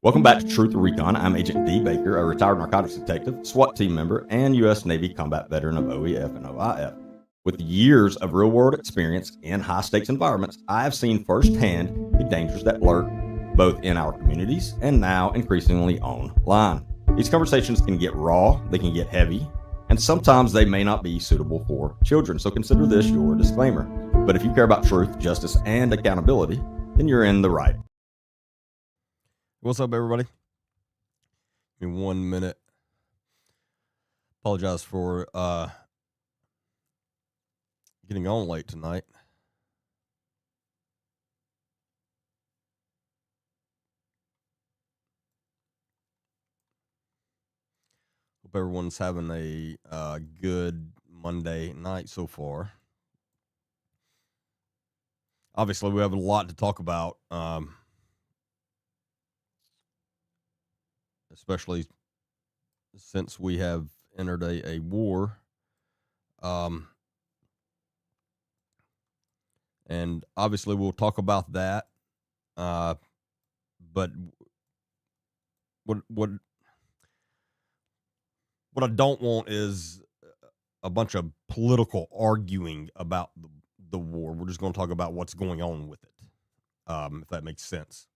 Welcome back to Truth or Recon. I'm Agent D. Baker, a retired narcotics detective, SWAT team member, and U.S. Navy combat veteran of OEF and OIF. With years of real-world experience in high-stakes environments, I have seen firsthand the dangers that lurk both in our communities and now increasingly online. These conversations can get raw, they can get heavy, and sometimes they may not be suitable for children, so consider this your disclaimer. But if you care about truth, justice, and accountability, then you're in the right. What's up, everybody? Give me 1 minute. Apologize for getting on late tonight. Hope everyone's having a good Monday night so far. Obviously, we have a lot to talk about, especially since we have entered a war. And obviously, we'll talk about that. But what I don't want is a bunch of political arguing about the war. We're just going to talk about what's going on with it, if that makes sense.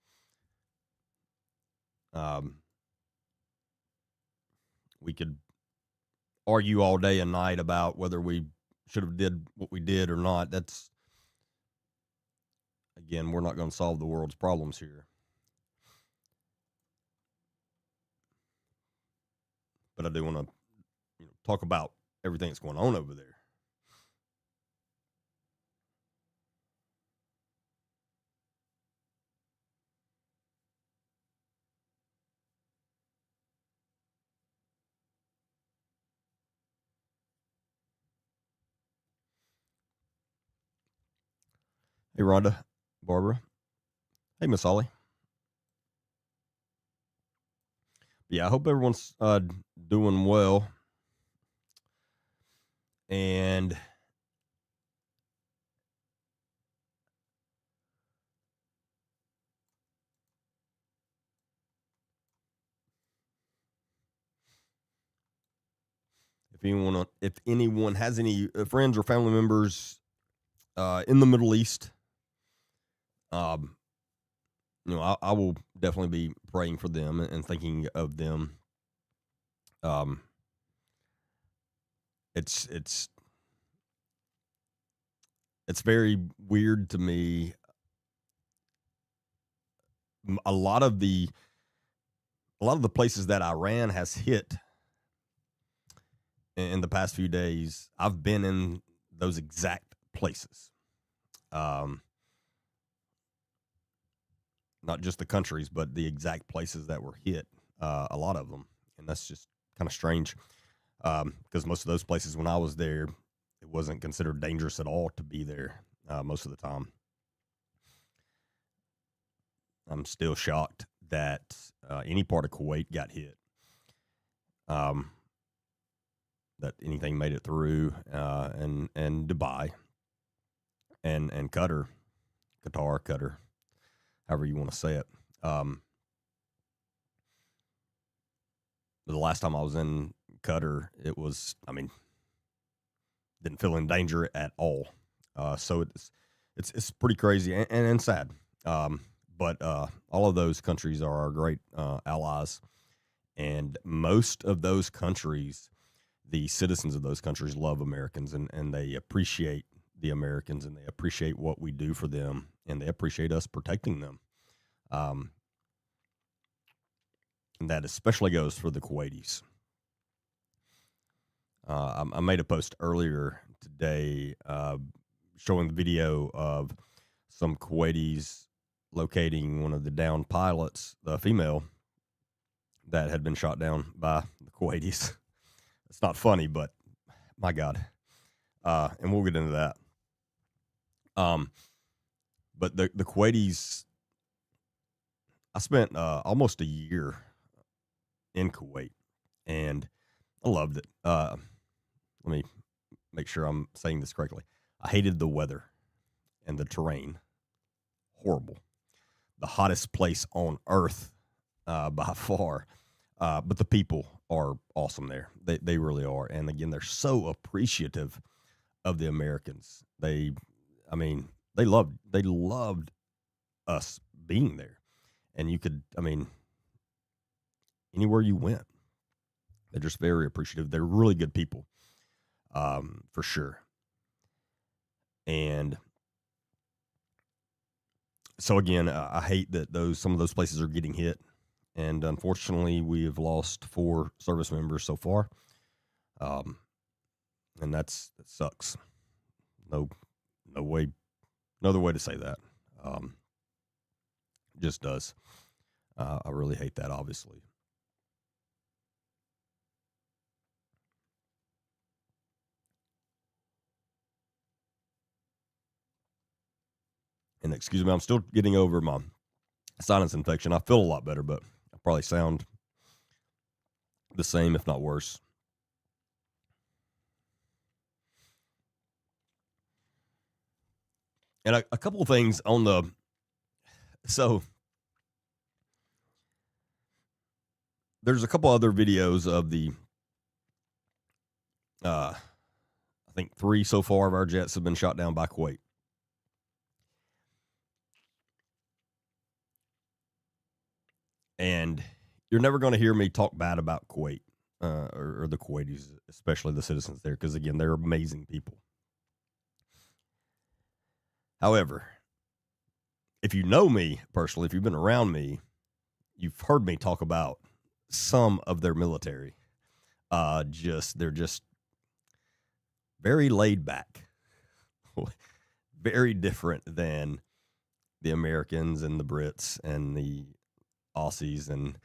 We could argue all day and night about whether we should have did what we did or not. That's, again, we're not going to solve the world's problems here. But I do want to talk about everything that's going on over there. Hey, Rhonda, Barbara. Hey, Miss Ollie. Yeah, I hope everyone's doing well. And if anyone has any friends or family members in the Middle East, I will definitely be praying for them and thinking of them. It's very weird to me. A lot of the places that Iran has hit in the past few days, I've been in those exact places. Not just the countries, but the exact places that were hit, a lot of them. And that's just kind of strange, because most of those places when I was there, it wasn't considered dangerous at all to be there most of the time. I'm still shocked that any part of Kuwait got hit, that anything made it through, and Dubai and Qatar, however you want to say it. The last time I was in Qatar, it was, didn't feel in danger at all. So it's pretty crazy and sad. But all of those countries are our great allies, and most of those countries, the citizens of those countries love Americans, and they appreciate the Americans, and they appreciate what we do for them, and they appreciate us protecting them. And that especially goes for the Kuwaitis. I made a post earlier today showing the video of some Kuwaitis locating one of the downed pilots, the female, that had been shot down by the Kuwaitis. It's not funny, but my God. And we'll get into that. But the Kuwaitis, I spent almost a year in Kuwait, and I loved it. Let me make sure I'm saying this correctly. I hated the weather and the terrain. Horrible. The hottest place on earth by far. But the people are awesome there. They really are. And again, they're so appreciative of the Americans. I mean, they loved us being there. And you could, I mean, anywhere you went, they're just very appreciative. They're really good people, for sure. And so again, I hate that some of those places are getting hit, and unfortunately, we have lost 4 service members so far, and that sucks. No way, no other way to say that. Just does. I really hate that, obviously. And excuse me, I'm still getting over my sinus infection. I feel a lot better, but I probably sound the same, if not worse. And a couple of things on so there's a couple other videos of I think 3 so far of our jets have been shot down by Kuwait. And you're never going to hear me talk bad about Kuwait or the Kuwaitis, especially the citizens there, because, again, they're amazing people. However, if you know me personally, if you've been around me, you've heard me talk about some of their military. They're just very laid back, very different than the Americans and the Brits and the Aussies and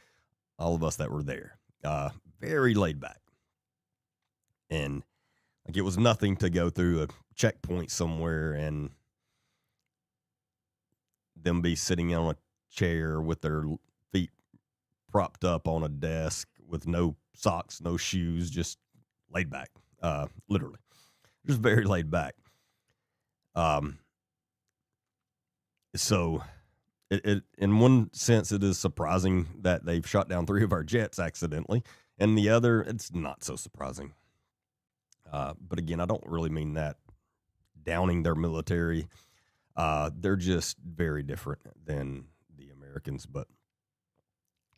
all of us that were there. Very laid back. And like it was nothing to go through a checkpoint somewhere and them be sitting on a chair with their feet propped up on a desk with no socks, no shoes, just laid back. Literally. Just very laid back. So it in one sense, it is surprising that they've shot down 3 of our jets accidentally. And the other, it's not so surprising. But again, I don't really mean that downing their military. They're just very different than the Americans. But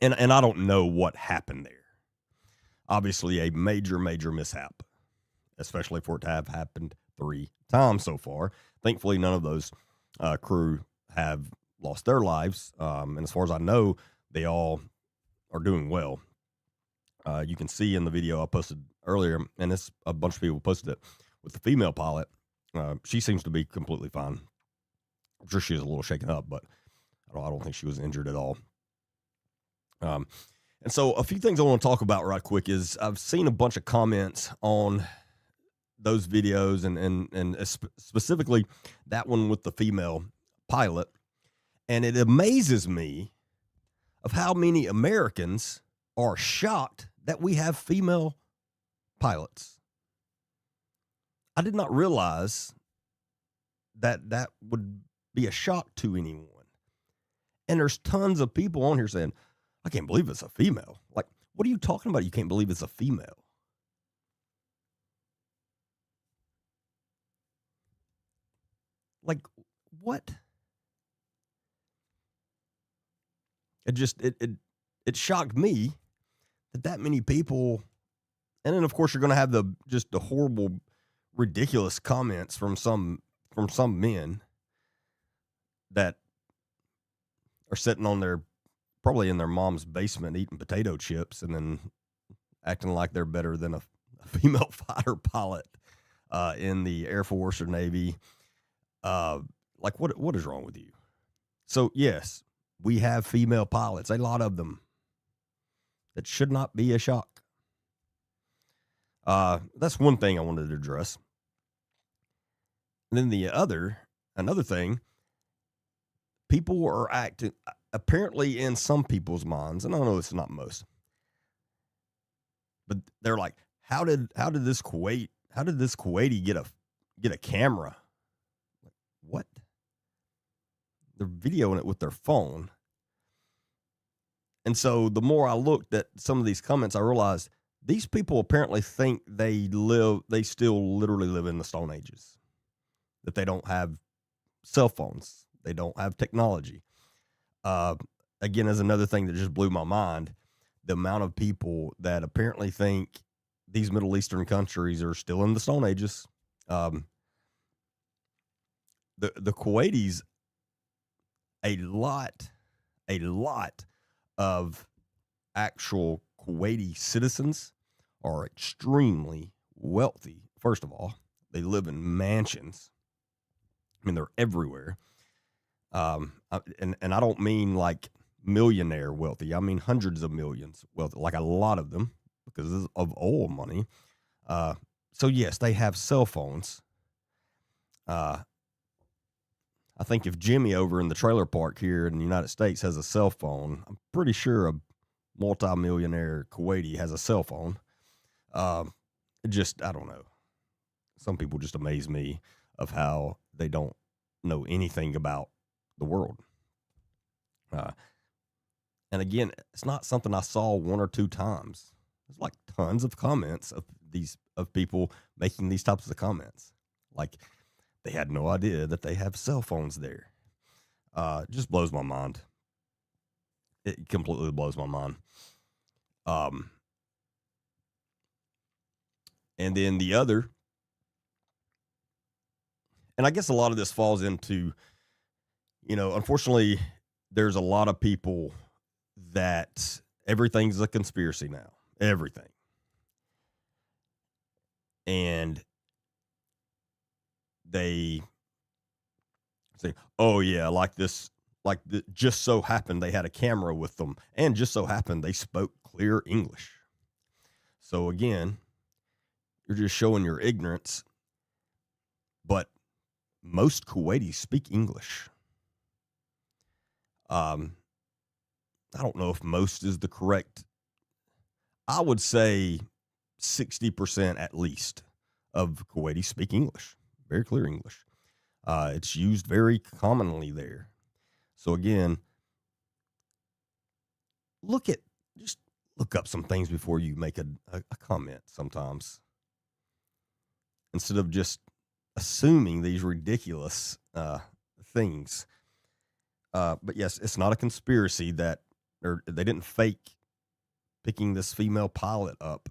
and I don't know what happened there. Obviously, a major mishap, especially for it to have happened 3 times so far. Thankfully, none of those crew have lost their lives. And as far as I know, they all are doing well. You can see in the video I posted earlier, and it's a bunch of people posted it, with the female pilot. She seems to be completely fine. I'm sure she was a little shaken up, but I don't think she was injured at all. And so a few things I want to talk about right quick is I've seen a bunch of comments on those videos and specifically that one with the female pilot. And it amazes me of how many Americans are shocked that we have female pilots. I did not realize that that would be a shock to anyone. And there's tons of people on here saying, I can't believe it's a female. Like, what are you talking about? You can't believe it's a female. Like, what? It shocked me that many people, and then of course you're going to have the horrible, ridiculous comments from some men that are sitting on probably in their mom's basement eating potato chips and then acting like they're better than a female fighter pilot in the Air Force or Navy. Like what is wrong with you? So yes, we have female pilots, a lot of them. That should not be a shock. That's one thing I wanted to address. And then another thing, people are acting, apparently in some people's minds, and I know it's not most, but they're like, how did this Kuwaiti get a camera? What? They're videoing it with their phone. And so the more I looked at some of these comments, I realized these people apparently think they still literally live in the Stone Ages, that they don't have cell phones, they don't have technology. Uh, Again, as another thing that just blew my mind, the amount of people that apparently think these Middle Eastern countries are still in the Stone Ages. Um, the Kuwaitis, a lot of actual Kuwaiti citizens are extremely wealthy. First of all, they live in mansions. I mean, they're everywhere. And I don't mean like millionaire wealthy. I mean hundreds of millions wealthy, like a lot of them because of oil money. So yes, they have cell phones. I think if Jimmy over in the trailer park here in the United States has a cell phone, I'm pretty sure a multimillionaire Kuwaiti has a cell phone. I don't know. Some people just amaze me of how they don't know anything about the world. And again, it's not something I saw one or two times. There's like tons of comments of people making these types of comments. Like they had no idea that they have cell phones there. It just blows my mind. It completely blows my mind. And then the other, and I guess a lot of this falls into, unfortunately, there's a lot of people that everything's a conspiracy now. Everything. And they say, oh, yeah, just so happened they had a camera with them, and just so happened they spoke clear English. So again, you're just showing your ignorance. But most Kuwaitis speak English. I don't know if most is the correct. I would say 60% at least of Kuwaitis speak English, very clear English. It's used very commonly there. So again, just look up some things before you make a comment sometimes, instead of just assuming these ridiculous things. But yes, it's not a conspiracy that they didn't fake picking this female pilot up,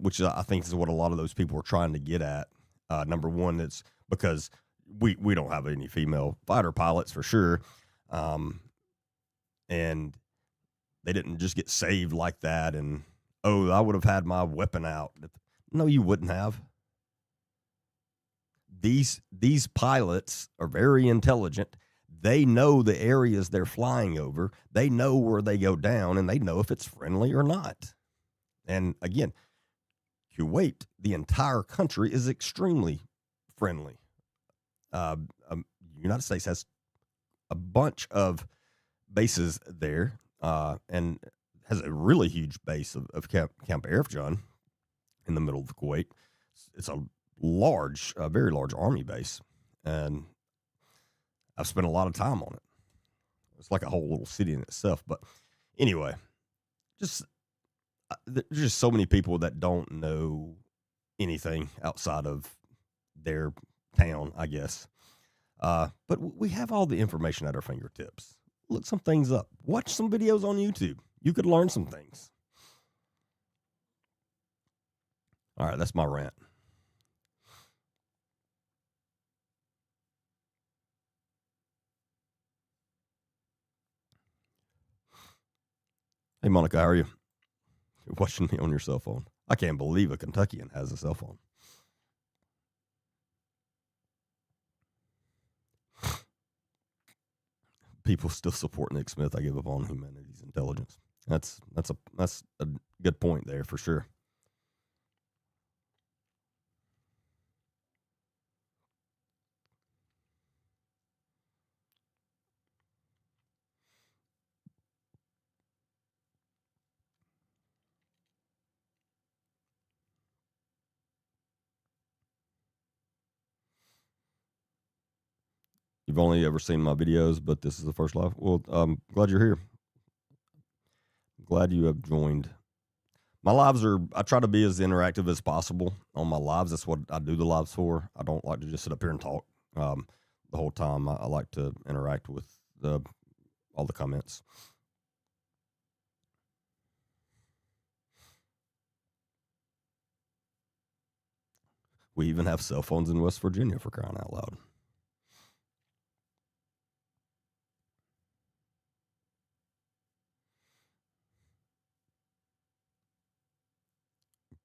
which I think is what a lot of those people were trying to get at. Number one, it's because we don't have any female fighter pilots for sure. And they didn't just get saved like that. And, oh, I would have had my weapon out. No, you wouldn't have. These pilots are very intelligent. They know the areas they're flying over. They know where they go down, and they know if it's friendly or not. And again, Kuwait, the entire country, is extremely friendly. The United States has a bunch of bases there, and has a really huge base of Camp Arifjan in the middle of Kuwait. It's a very large army base, and I've spent a lot of time on it. It's like a whole little city in itself. But anyway, there's just so many people that don't know anything outside of their town, I guess. But we have all the information at our fingertips. Look some things up. Watch some videos on YouTube. You could learn some things. All right, that's my rant. Hey, Monica, how are you? You're watching me on your cell phone. I can't believe a Kentuckian has a cell phone. People still support Nick Smith. I give up on humanity's intelligence. That's a good point there for sure. You've only ever seen my videos, but this is the first live. Well, I'm glad you're here. Glad you have joined. My lives I try to be as interactive as possible on my lives. That's what I do the lives for. I don't like to just sit up here and talk the whole time. I like to interact with all the comments. We even have cell phones in West Virginia, for crying out loud.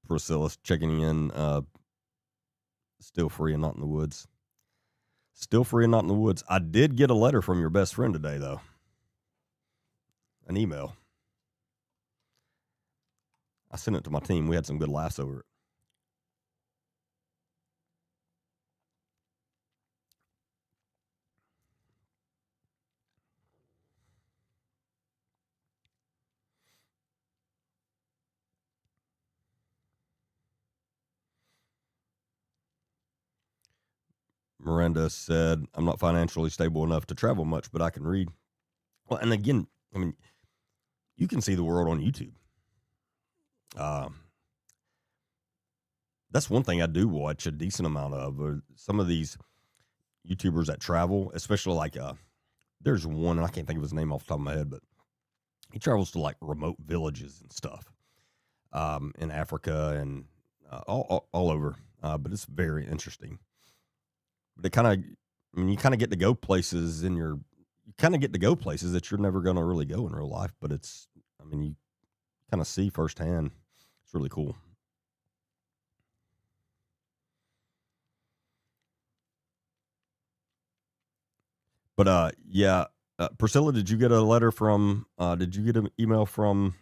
Priscilla's checking in. Still free and not in the woods. Still free and not in the woods. I did get a letter from your best friend today, though. An email. I sent it to my team. We had some good laughs over it. Miranda said, I'm not financially stable enough to travel much, but I can read. Well, and again, I mean, you can see the world on YouTube. That's one thing I do watch a decent amount of. Some of these YouTubers that travel, especially like there's one, and I can't think of his name off the top of my head, but he travels to like remote villages and stuff in Africa and all over. But it's very interesting. But it kind of, I mean, you kind of get to go places you kind of get to go places that you're never going to really go in real life. But it's, I mean, you kind of see firsthand. It's really cool. But yeah, Priscilla, did you get a letter from? Did you get an email from?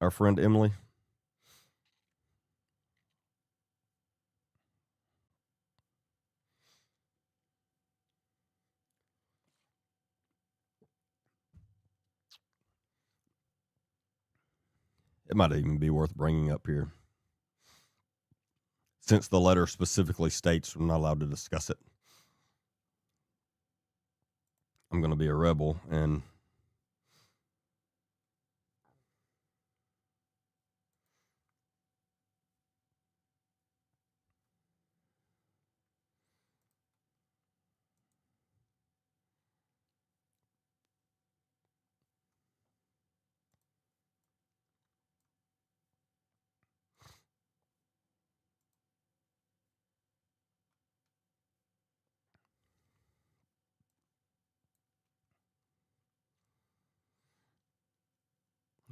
Our friend Emily? It might even be worth bringing up here. Since the letter specifically states we're not allowed to discuss it. I'm going to be a rebel and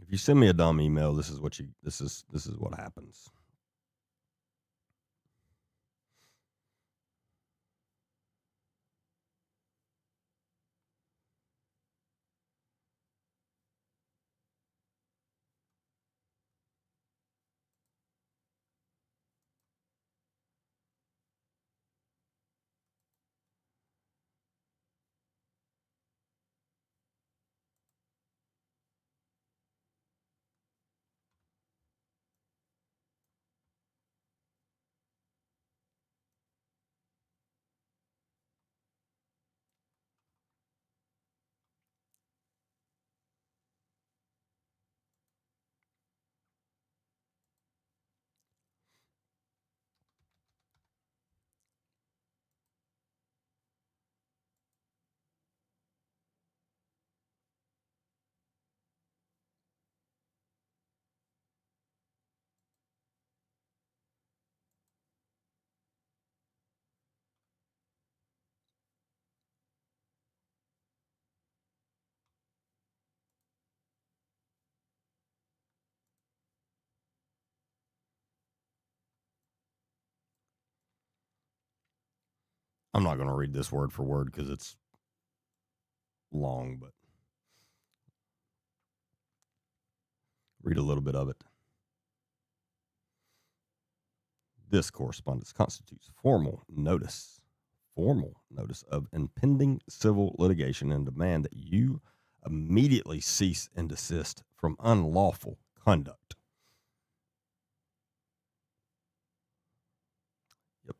if you send me a dumb email, this is what happens. I'm not going to read this word for word because it's long, but read a little bit of it. This correspondence constitutes formal notice of impending civil litigation and demand that you immediately cease and desist from unlawful conduct. Yep.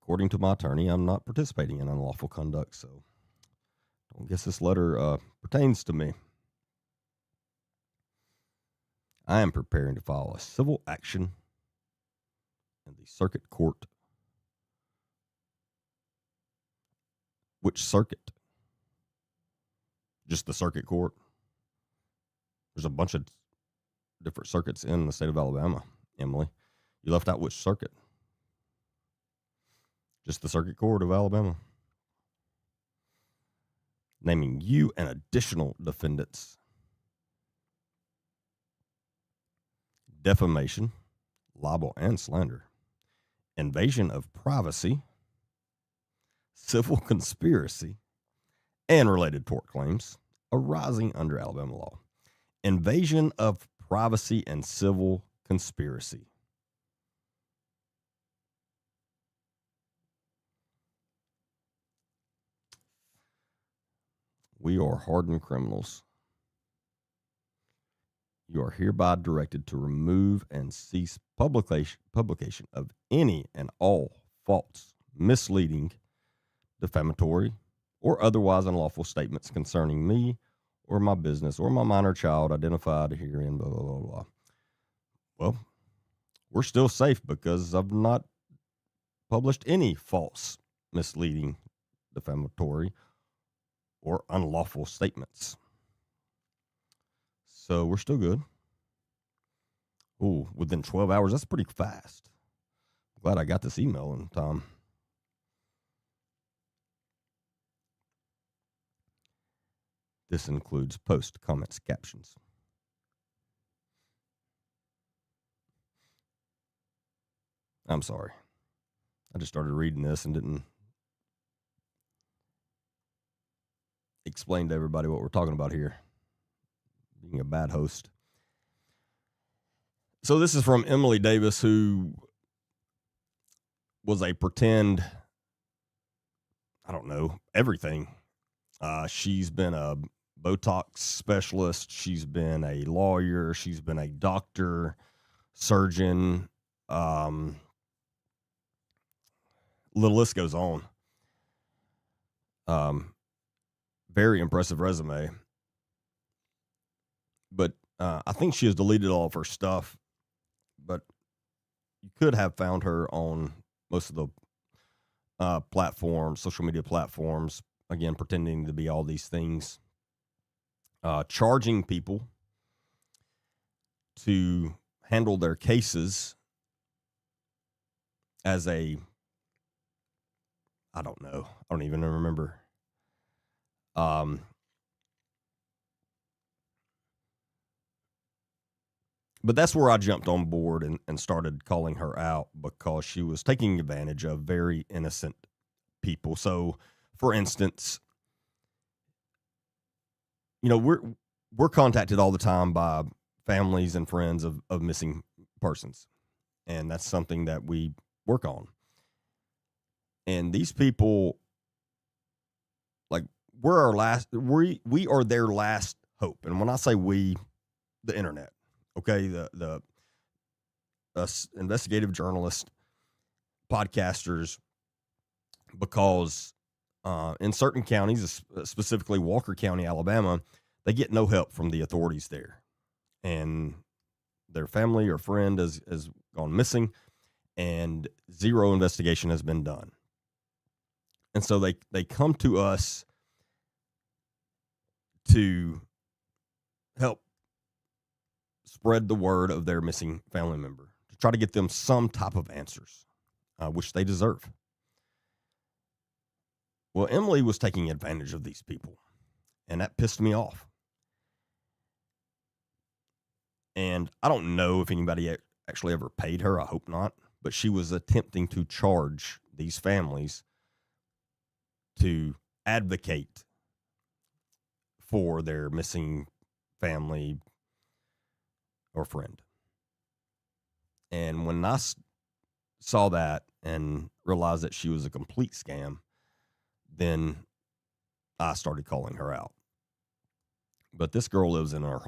according to my attorney, I'm not participating in unlawful conduct, so I guess this letter pertains to me. I am preparing to file a civil action in the circuit court. Which circuit? Just the circuit court? There's a bunch of different circuits in the state of Alabama, Emily. You left out which circuit? Just the circuit court of Alabama. Naming you and additional defendants. Defamation, libel, and slander. Invasion of privacy. Civil conspiracy. And related tort claims arising under Alabama law. Invasion of privacy and civil conspiracy. We are hardened criminals. You are hereby directed to remove and cease publication of any and all false, misleading, defamatory, or otherwise unlawful statements concerning me or my business or my minor child identified herein, blah, blah, blah, blah. Well, we're still safe because I've not published any false, misleading, defamatory, or unlawful statements. So we're still good. Ooh, within 12 hours, that's pretty fast. Glad I got this email in time. This includes post, comments, captions. I'm sorry. I just started reading this and didn't explain to everybody what we're talking about here. Being a bad host. So this is from Emily Davis, who was a pretend, I don't know, everything. She's been a Botox specialist. She's been a lawyer. She's been a doctor, surgeon. The list goes on. Very impressive resume. But I think she has deleted all of her stuff. But you could have found her on most of the platforms, social media platforms, again, pretending to be all these things, charging people to handle their cases as a, I don't know, I don't even remember. But that's where I jumped on board and started calling her out because she was taking advantage of very innocent people. So, for instance, you know, we're contacted all the time by families and friends of missing persons. And that's something that we work on. And these people, like, we are their last hope. And when I say we, the internet. Okay, the us investigative journalists, podcasters, because in certain counties, specifically Walker County, Alabama, they get no help from the authorities there. And their family or friend has gone missing, and zero investigation has been done. And so they come to us to help spread the word of their missing family member, to try to get them some type of answers, which they deserve. Well, Emily was taking advantage of these people, and that pissed me off. And I don't know if anybody actually ever paid her. I hope not. But she was attempting to charge these families to advocate for their missing family or friend. And when I saw that and realized that she was a complete scam, then I started calling her out. But this girl lives in her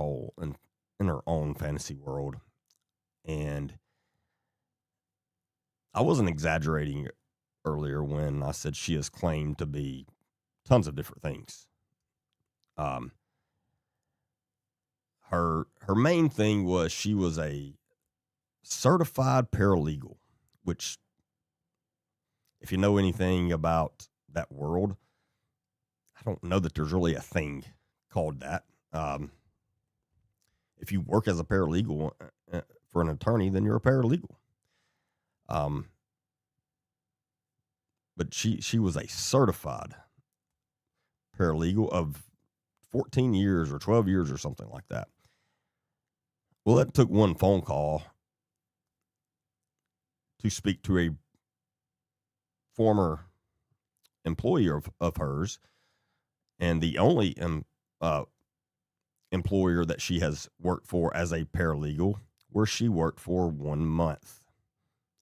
own fantasy world. And I wasn't exaggerating earlier when I said she has claimed to be tons of different things. Her main thing was she was a certified paralegal, which, if you know anything about that world, I don't know that there's really a thing called that. If you work as a paralegal for an attorney, then you're a paralegal. But she was a certified paralegal of 14 years or 12 years or something like that. Well, it took one phone call to speak to a former employee of hers, and the only employer that she has worked for as a paralegal, where she worked for 1 month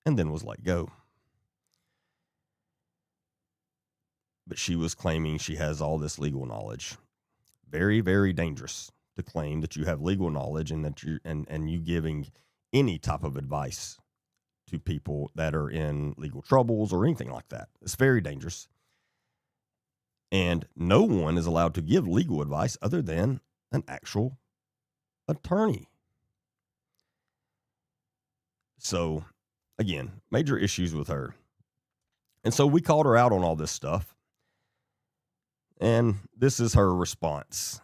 and then was let go. But she was claiming she has all this legal knowledge. Very, very dangerous to claim that you have legal knowledge and that you giving any type of advice to people that are in legal troubles or anything like that. It's very dangerous. And no one is allowed to give legal advice other than an actual attorney. So, again, major issues with her. And so we called her out on all this stuff. And this is her response.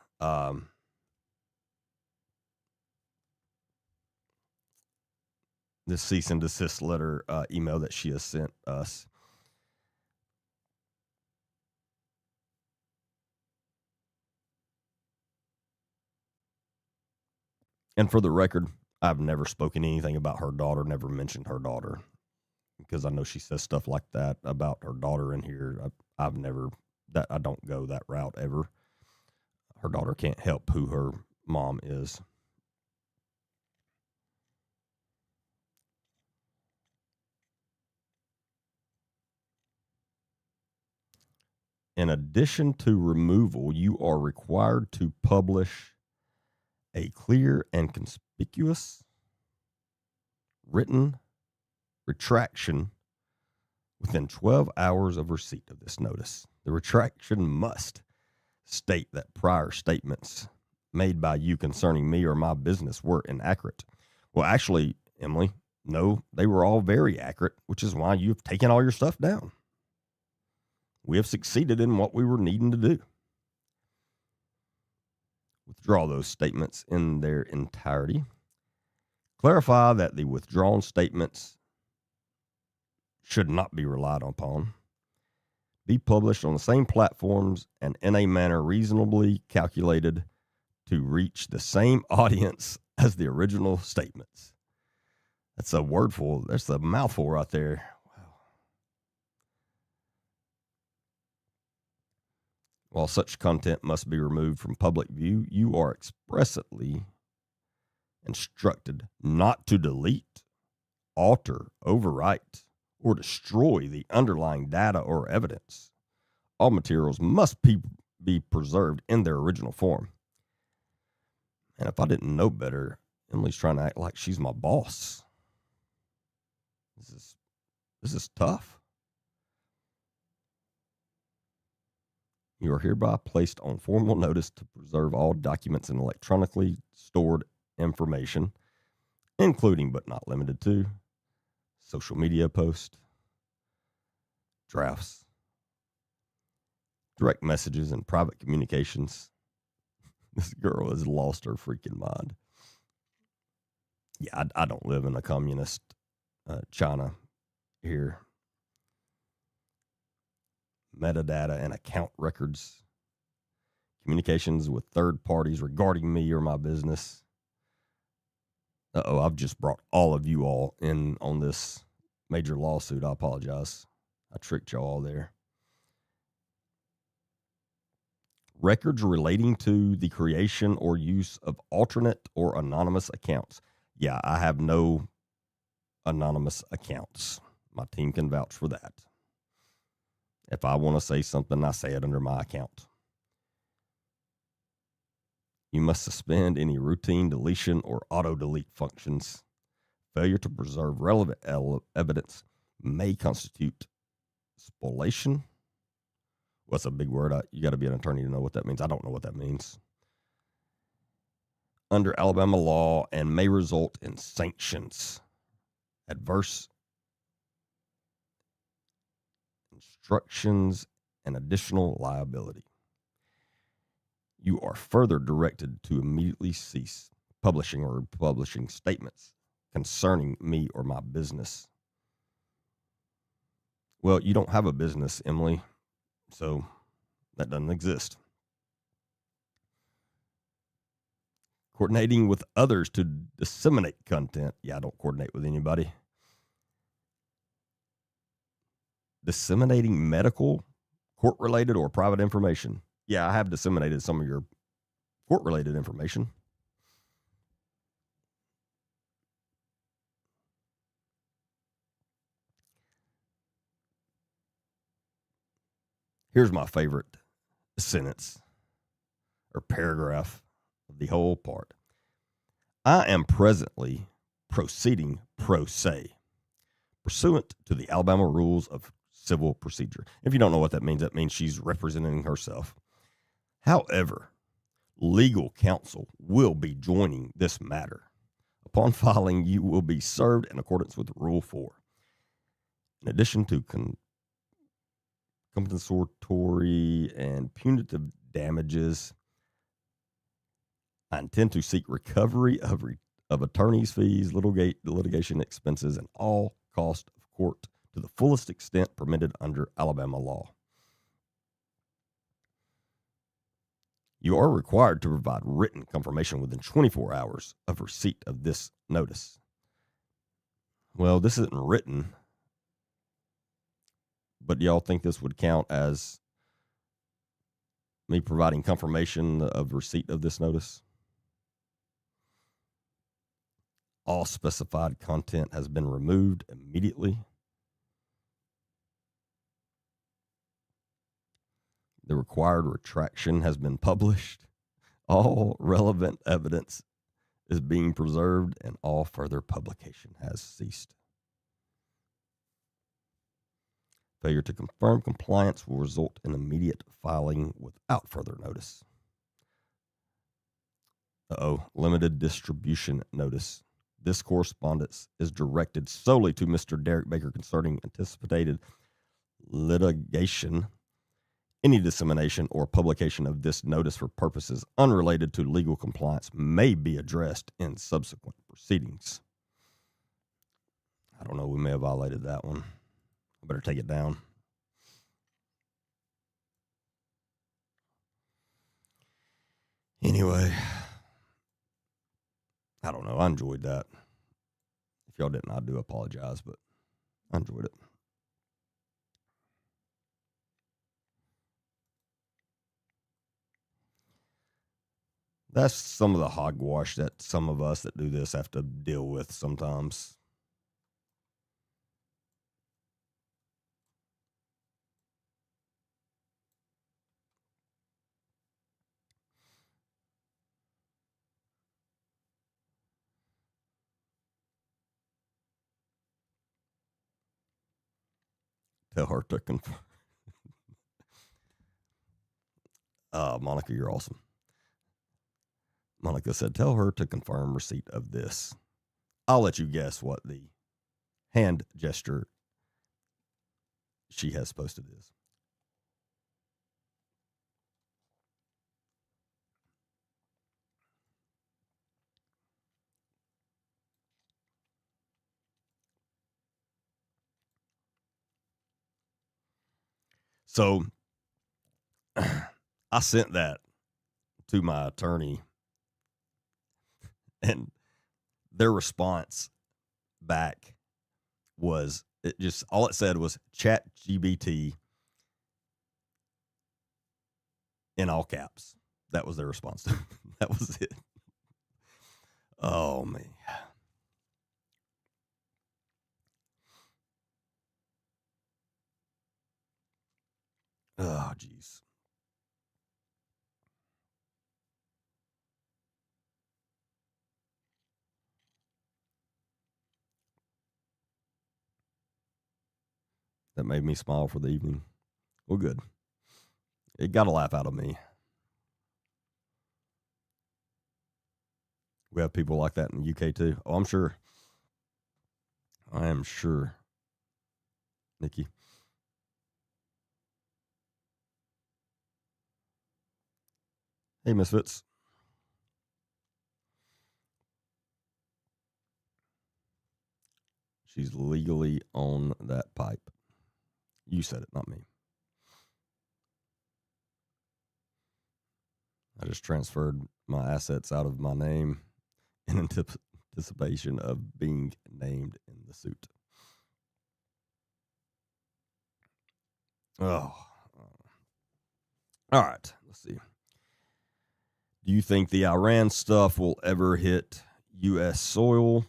This cease and desist letter email that she has sent us. And for the record, I've never spoken anything about her daughter, never mentioned her daughter, because I know she says stuff like that about her daughter in here. I don't go that route ever. Her daughter can't help who her mom is. In addition to removal, you are required to publish a clear and conspicuous written retraction within 12 hours of receipt of this notice. The retraction must state that prior statements made by you concerning me or my business were inaccurate. Well, actually, Emily, no, they were all very accurate, which is why you've taken all your stuff down. We have succeeded in what we were needing to do. Withdraw those statements in their entirety. Clarify that the withdrawn statements should not be relied upon. Be published on the same platforms and in a manner reasonably calculated to reach the same audience as the original statements. That's a wordful. That's a mouthful right there. Wow. While such content must be removed from public view, you are expressly instructed not to delete, alter, overwrite, or destroy the underlying data or evidence. All materials must be preserved in their original form. And if I didn't know better, Emily's trying to act like she's my boss. This is tough. You are hereby placed on formal notice to preserve all documents and electronically stored information, including but not limited to social media posts, drafts, direct messages, and private communications. This girl has lost her freaking mind. Yeah, I don't live in a communist China here. Metadata and account records, communications with third parties regarding me or my business. I've just brought all of you all in on this major lawsuit. I apologize. I tricked y'all all there. Records relating to the creation or use of alternate or anonymous accounts. Yeah, I have no anonymous accounts. My team can vouch for that. If I want to say something, I say it under my account. You must suspend any routine deletion or auto-delete functions. Failure to preserve relevant evidence may constitute spoliation. What's a big word? You got to be an attorney to know what that means. I don't know what that means. Under Alabama law and may result in sanctions, adverse instructions, and additional liability. You are further directed to immediately cease publishing or publishing statements concerning me or my business. Well, you don't have a business, Emily, so that doesn't exist. Coordinating with others to disseminate content. Yeah, I don't coordinate with anybody. Disseminating medical, court-related, or private information. Yeah, I have disseminated some of your court-related information. Here's my favorite sentence or paragraph of the whole part. I am presently proceeding pro se, pursuant to the Alabama Rules of Civil Procedure. If you don't know what that means she's representing herself. However, legal counsel will be joining this matter. Upon filing, you will be served in accordance with Rule 4. In addition to compensatory and punitive damages, I intend to seek recovery of attorney's fees, litigation expenses, and all cost of court to the fullest extent permitted under Alabama law. You are required to provide written confirmation within 24 hours of receipt of this notice. Well, this isn't written, but do y'all think this would count as me providing confirmation of receipt of this notice? All specified content has been removed immediately. The required retraction has been published. All relevant evidence is being preserved, and all further publication has ceased. Failure to confirm compliance will result in immediate filing without further notice. Limited distribution notice. This correspondence is directed solely to Mr. Derek Baker concerning anticipated litigation. Any dissemination or publication of this notice for purposes unrelated to legal compliance may be addressed in subsequent proceedings. I don't know. We may have violated that one. I better take it down. Anyway, I don't know. I enjoyed that. If y'all didn't, I do apologize, but I enjoyed it. That's some of the hogwash that some of us that do this have to deal with sometimes. Tell her to confirm. Monica, you're awesome. Monica said, tell her to confirm receipt of this. I'll let you guess what the hand gesture she has posted is. So I sent that to my attorney, and their response back was all it said was chat GBT in all caps. That was their response. That was it. Oh, man. Oh, geez. that made me smile for the evening. Well, good. It got a laugh out of me. We have people like that in the UK too. Oh, I'm sure. I am sure. Nikki. Hey, Misfits. She's legally on that pipe. You said it, not me. I just transferred my assets out of my name in anticipation of being named in the suit. Oh. All right. Let's see. Do you think the Iran stuff will ever hit U.S. soil?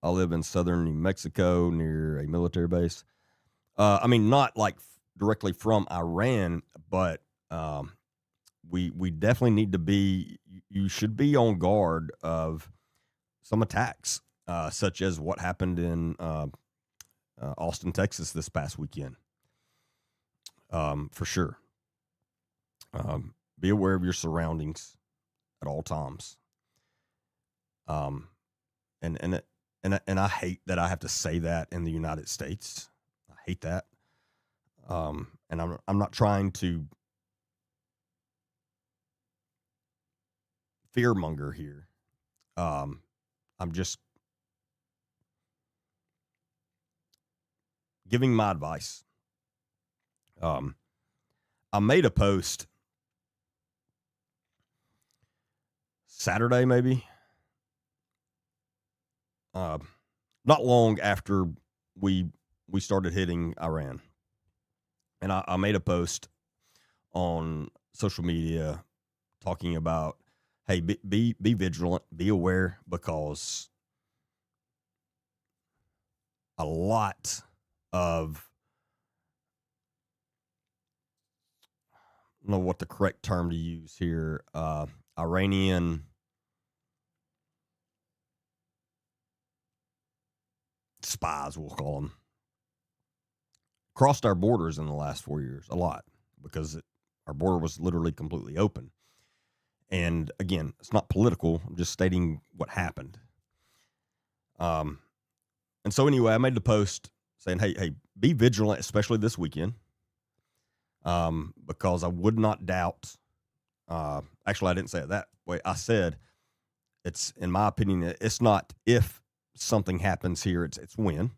I live in southern New Mexico near a military base. I mean, not like directly from Iran, but we definitely need to be. You should be on guard of some attacks, such as what happened in Austin, Texas, this past weekend. For sure. Be aware of your surroundings at all times. And I hate that I have to say that in the United States. I hate that. And I'm not trying to fearmonger here. I'm just giving my advice. I made a post Saturday, maybe. Not long after we started hitting Iran. And I made a post on social media talking about, hey, be vigilant, be aware, because a lot of, I don't know what the correct term to use here, Iranian spies, we'll call them, crossed our borders in the last 4 years a lot, because our border was literally completely open. And again, it's not political. I'm just stating what happened. And so anyway, I made the post saying, hey, be vigilant, especially this weekend, because I would not doubt. Actually, I didn't say it that way. I said, it's, in my opinion, it's not if something happens here, it's when.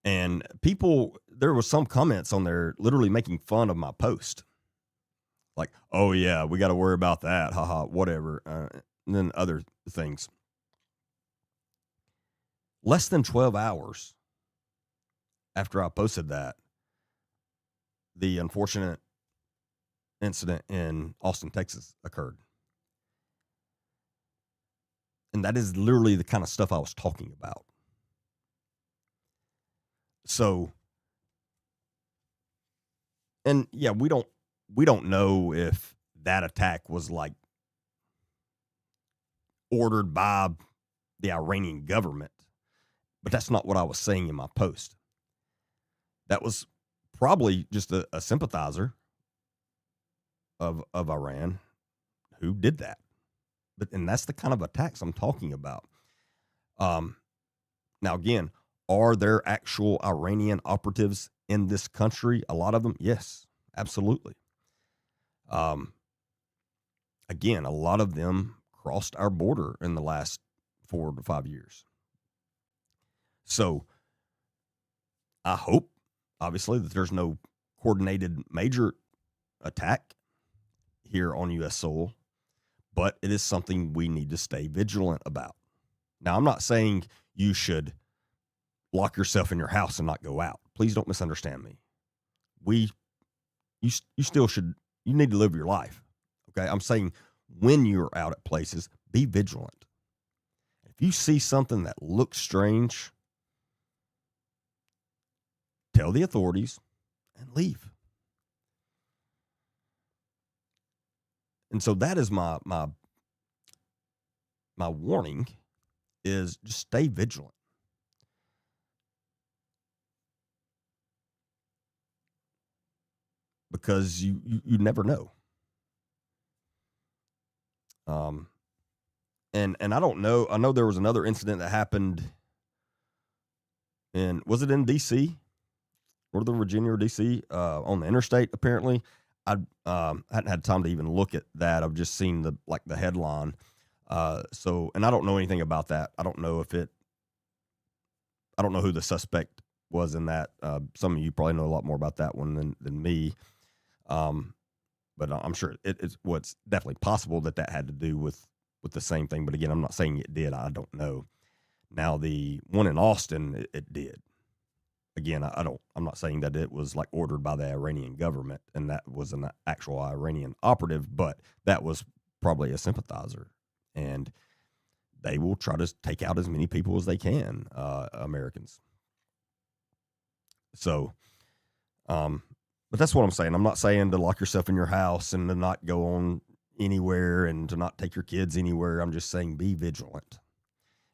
And people, there was some comments on there literally making fun of my post. Like, oh yeah, we got to worry about that. Haha, whatever. And then other things. Less than 12 hours after I posted that, the unfortunate incident in Austin, Texas occurred. And that is literally the kind of stuff I was talking about. So, and yeah, we don't know if that attack was like ordered by the Iranian government, but that's not what I was saying in my post. That was probably just a sympathizer of Iran who did that. And that's the kind of attacks I'm talking about. Now, again, are there actual Iranian operatives in this country? A lot of them, yes, absolutely. Again, a lot of them crossed our border in the last 4 to 5 years. So I hope, obviously, that there's no coordinated major attack here on U.S. soil, but it is something we need to stay vigilant about. Now, I'm not saying you should lock yourself in your house and not go out. Please don't misunderstand me. You still should, you need to live your life. Okay. I'm saying when you're out at places, be vigilant. If you see something that looks strange, tell the authorities and leave. And so that is my warning, is just stay vigilant. because you never know. Um, and I don't know. I know there was another incident that happened in, was it in D.C., Northern Virginia or D.C., on the interstate? Apparently, I hadn't had time to even look at that. I've just seen the headline. So, and I don't know anything about that. I don't know if it. I don't know who the suspect was in that. Some of you probably know a lot more about that one than me. Um, but I'm sure it's what's definitely possible that had to do with the same thing. But again, I'm not saying it did. I don't know. Now the one in Austin, it did. Again, I'm not saying that it was like ordered by the Iranian government and that was an actual Iranian operative, but that was probably a sympathizer, and they will try to take out as many people as they can, Americans. So, but that's what I'm saying. I'm not saying to lock yourself in your house and to not go on anywhere and to not take your kids anywhere. I'm just saying be vigilant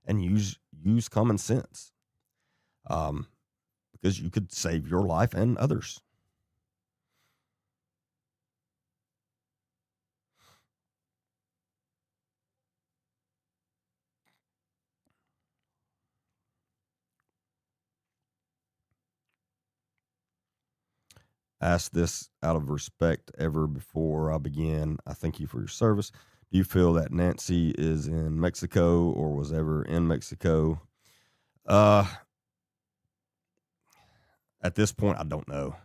and use common sense. Because you could save your life and others. Ask this out of respect ever before I begin. I thank you for your service. Do you feel that Nancy is in Mexico or was ever in Mexico? At this point, I don't know.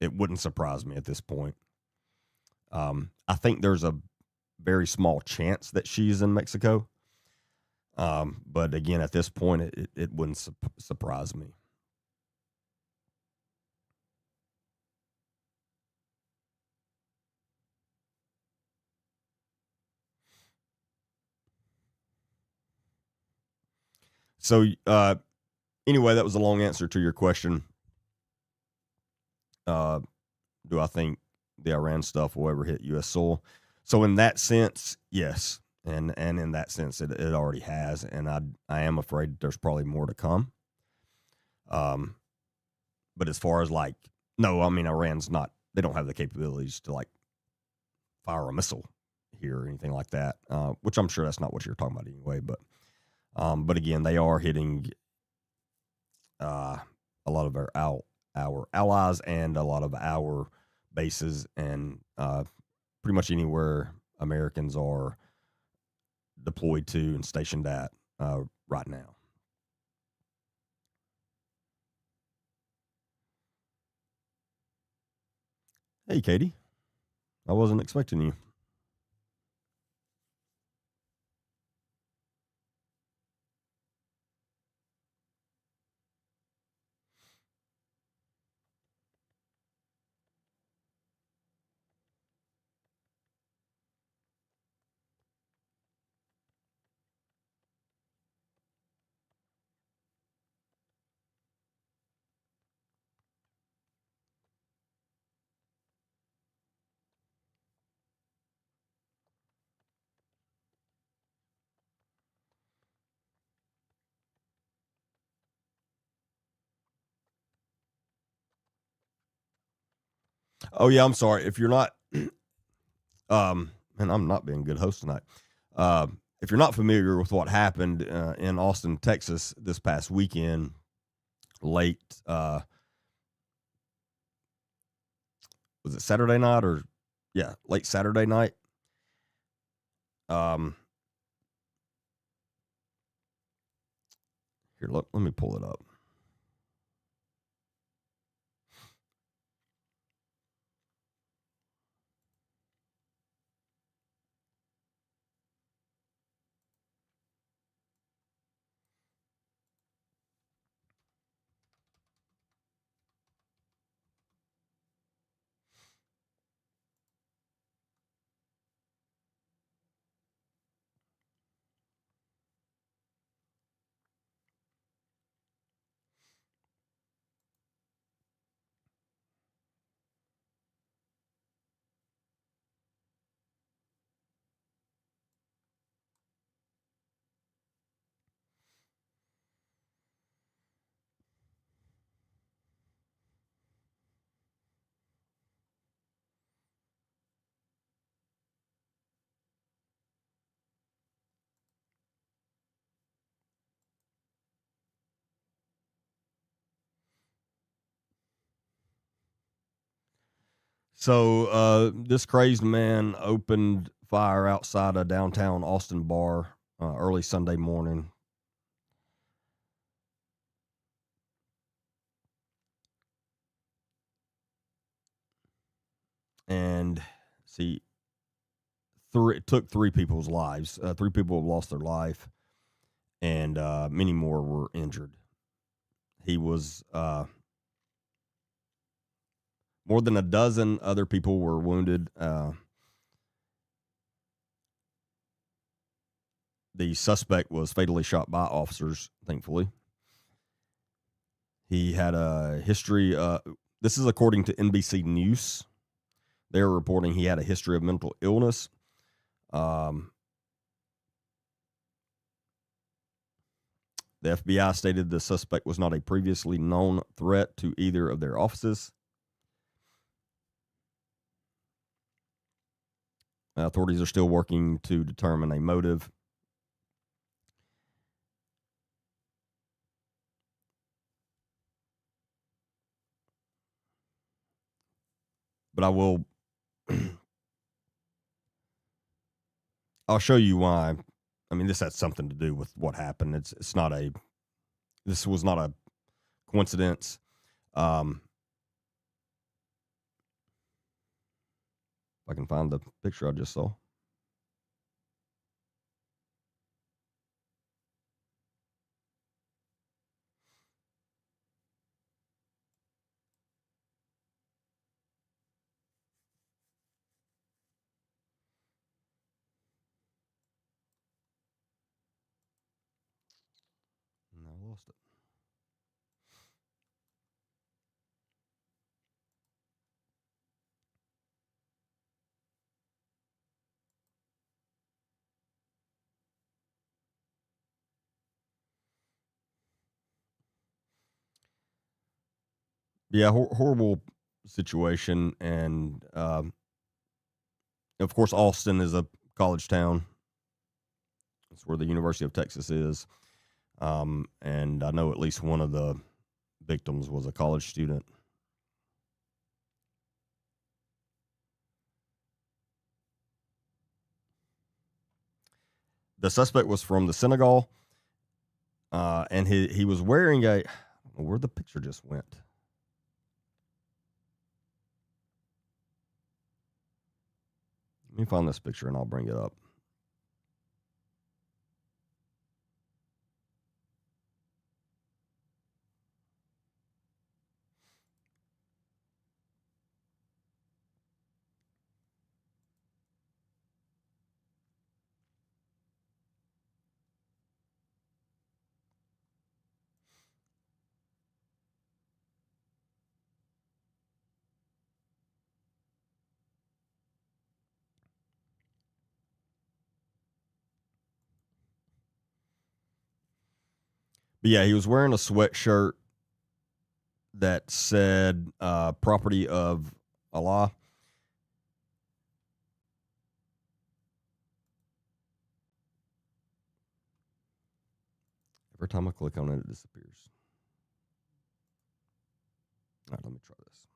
It wouldn't surprise me at this point. I think there's a very small chance that she's in Mexico. But again, at this point, it wouldn't surprise me. So, anyway, that was a long answer to your question. Do I think the Iran stuff will ever hit U.S. soil? So in that sense, yes, and in that sense, it already has, and I am afraid there's probably more to come. But as far as like, no, I mean Iran's not. They don't have the capabilities to like fire a missile here or anything like that. Which I'm sure that's not what you're talking about anyway. But again, they are hitting a lot of our allies and a lot of our bases and pretty much anywhere Americans are deployed to and stationed at right now. Hey, Katie. I wasn't expecting you. Oh yeah, I'm sorry if you're not. And I'm not being a good host tonight. If you're not familiar with what happened in Austin, Texas, this past weekend, late was it Saturday night or yeah, late Saturday night. Um, Here, let me pull it up. So this crazed man opened fire outside a downtown Austin bar early Sunday morning. And see, it took 3 people's lives. 3 people have lost their life, and many more were injured. He was more than a dozen other people were wounded. The suspect was fatally shot by officers, thankfully. He had a history. This is according to NBC News. They're reporting he had a history of mental illness. The FBI stated the suspect was not a previously known threat to either of their offices. Authorities are still working to determine a motive. But I'll show you why. I mean, this has something to do with what happened. This was not a coincidence. If I can find the picture I just saw. No, I lost it. Yeah, horrible situation, and of course, Austin is a college town. It's where the University of Texas is, and I know at least one of the victims was a college student. The suspect was from the Senegal, and he was wearing a. I don't know where the picture just went. Let me find this picture and I'll bring it up. But yeah, he was wearing a sweatshirt that said "Property of Allah." Every time I click on it, it disappears. All right, let me try this.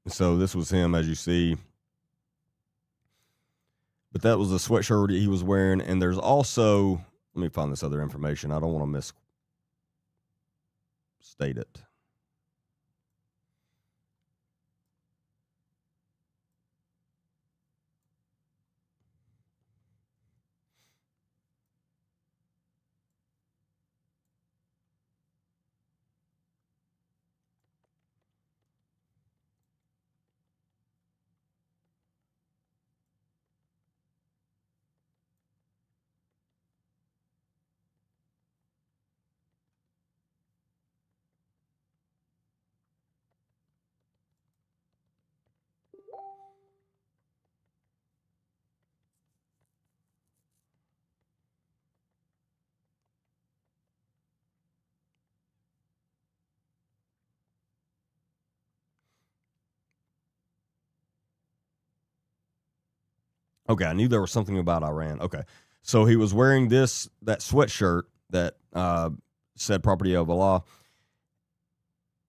So this was him, as you see. But that was the sweatshirt he was wearing. And there's also, let me find this other information. I don't want to misstate it. Okay, I knew there was something about Iran. Okay, so he was wearing that sweatshirt that said "Property of Allah"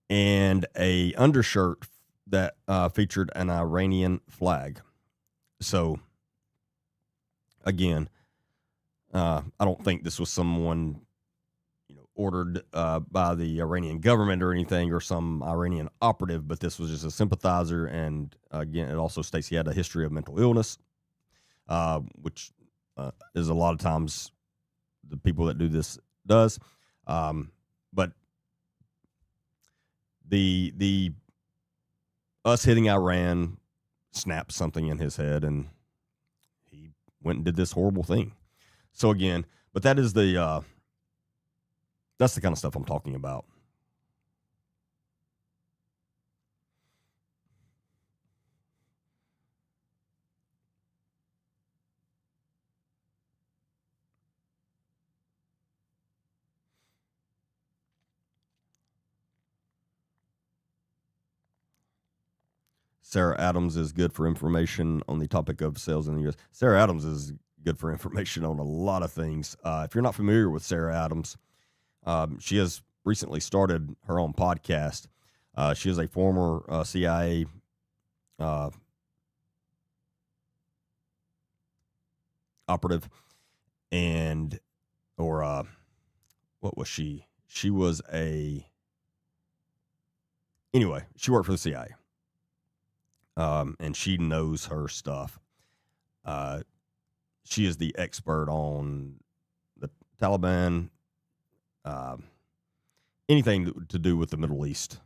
and a undershirt that featured an Iranian flag. So again, I don't think this was someone ordered by the Iranian government or anything, or some Iranian operative, but this was just a sympathizer. And again, it also states he had a history of mental illness, which is a lot of times the people that do this does. But the us hitting Iran snapped something in his head, and he went and did this horrible thing. So again, but that's the kind of stuff I'm talking about. Sarah Adams is good for information on the topic of sales in the U.S. Sarah Adams is good for information on a lot of things. If you're not familiar with Sarah Adams, she has recently started her own podcast. She is a former CIA operative, and or what was she? She was anyway. She worked for the CIA, and she knows her stuff. She is the expert on the Taliban, uh, anything to do with the Middle East.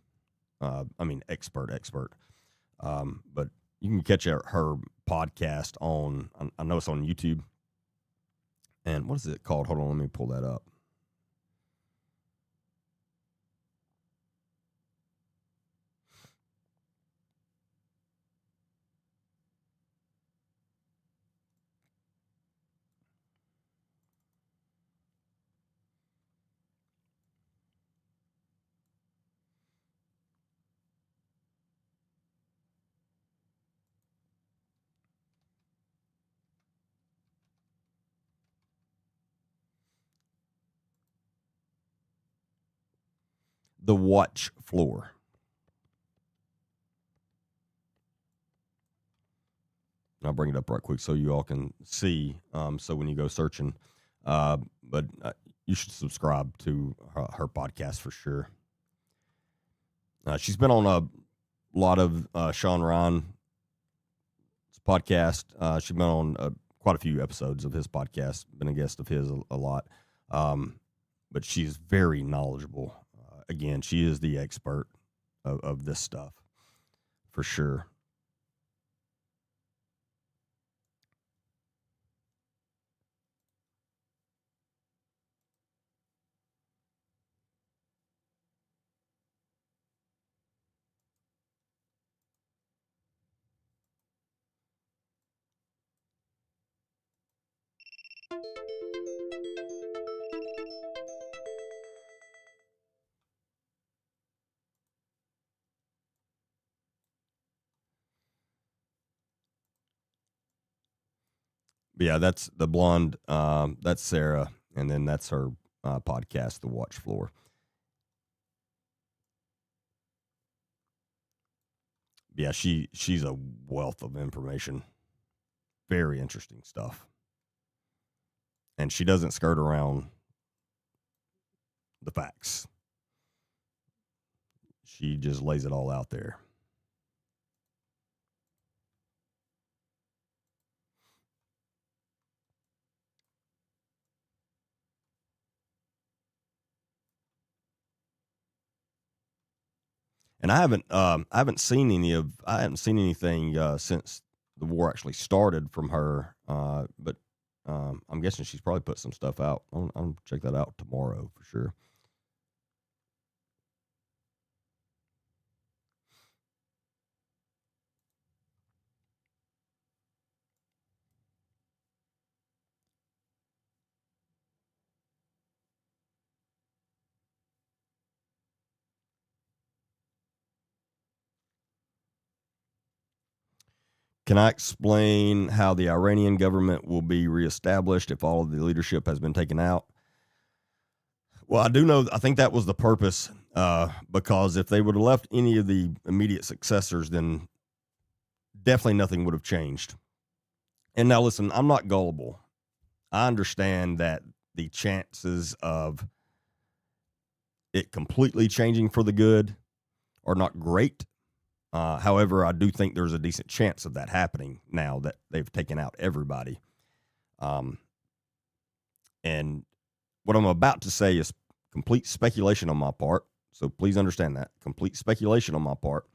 Expert. But you can catch her podcast on, I know it's on YouTube. And what is it called? Hold on, let me pull that up. The Watch Floor. I'll bring it up right quick so you all can see. So when you go searching, but you should subscribe to her podcast for sure. She's been on a lot of Sean Ryan's podcast. She's been on quite a few episodes of his podcast, been a guest of his a lot. But she's very knowledgeable. Again, she is the expert of this stuff for sure. But yeah, that's the blonde. That's Sarah, and then that's her podcast, The Watch Floor. Yeah, she's a wealth of information. Very interesting stuff, and she doesn't skirt around the facts. She just lays it all out there. And I haven't seen anything since the war actually started from her. But I'm guessing she's probably put some stuff out. I'll check that out tomorrow for sure. Can I explain how the Iranian government will be reestablished if all of the leadership has been taken out? Well, I do know. I think that was the purpose, because if they would have left any of the immediate successors, then definitely nothing would have changed. And now, listen, I'm not gullible. I understand that the chances of it completely changing for the good are not great. However, I do think there's a decent chance of that happening now that they've taken out everybody. And what I'm about to say is complete speculation on my part. So please understand that. Complete speculation on my part.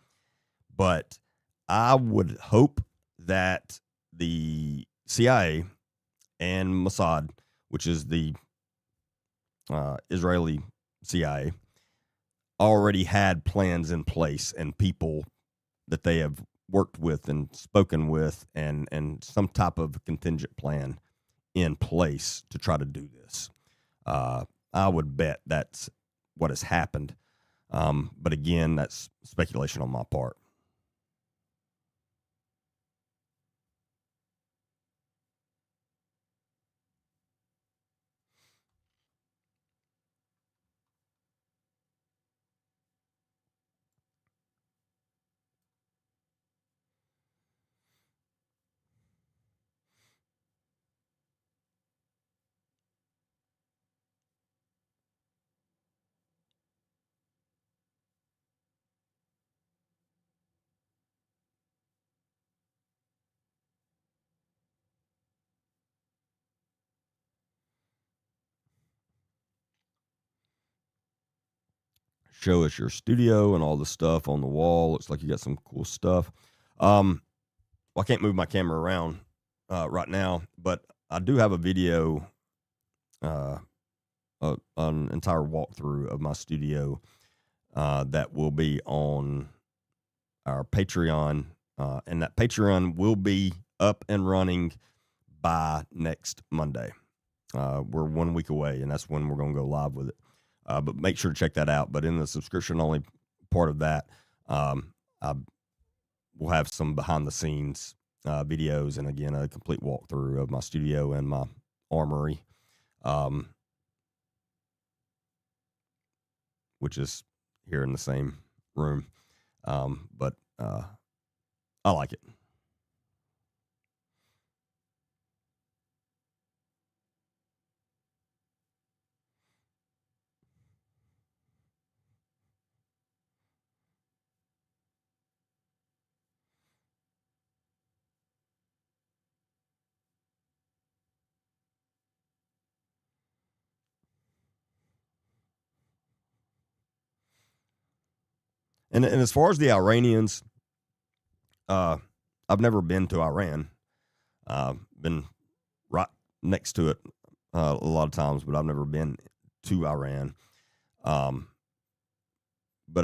But I would hope that the CIA and Mossad, which is the Israeli CIA, already had plans in place and people that they have worked with and spoken with and some type of contingent plan in place to try to do this. I would bet that's what has happened. But again, that's speculation on my part. Show us your studio and all the stuff on the wall. Looks like you got some cool stuff. Well, I can't move my camera around right now, but I do have a video, an entire walkthrough of my studio that will be on our Patreon, and that Patreon will be up and running by next Monday. We're 1 week away, and that's when we're going to go live with it. But make sure to check that out. But in the subscription only part of that, I will have some behind the scenes videos, and again, a complete walkthrough of my studio and my armory, which is here in the same room. But I like it. And as far as the Iranians, I've never been to Iran. Been right next to it a lot of times, but I've never been to Iran. But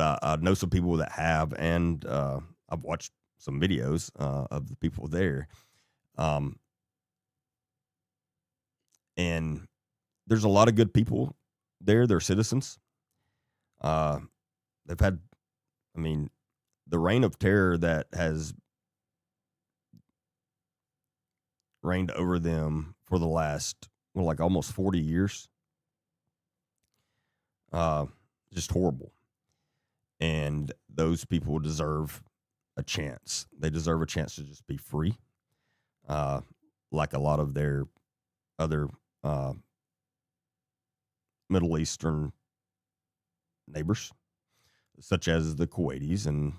I know some people that have, and I've watched some videos of the people there. And there's a lot of good people there. They're citizens. They've had, I mean, the reign of terror that has reigned over them for the last, well, like almost 40 years. Just horrible. And those people deserve a chance. They deserve a chance to just be free. Like a lot of their other Middle Eastern neighbors, such as the Kuwaitis and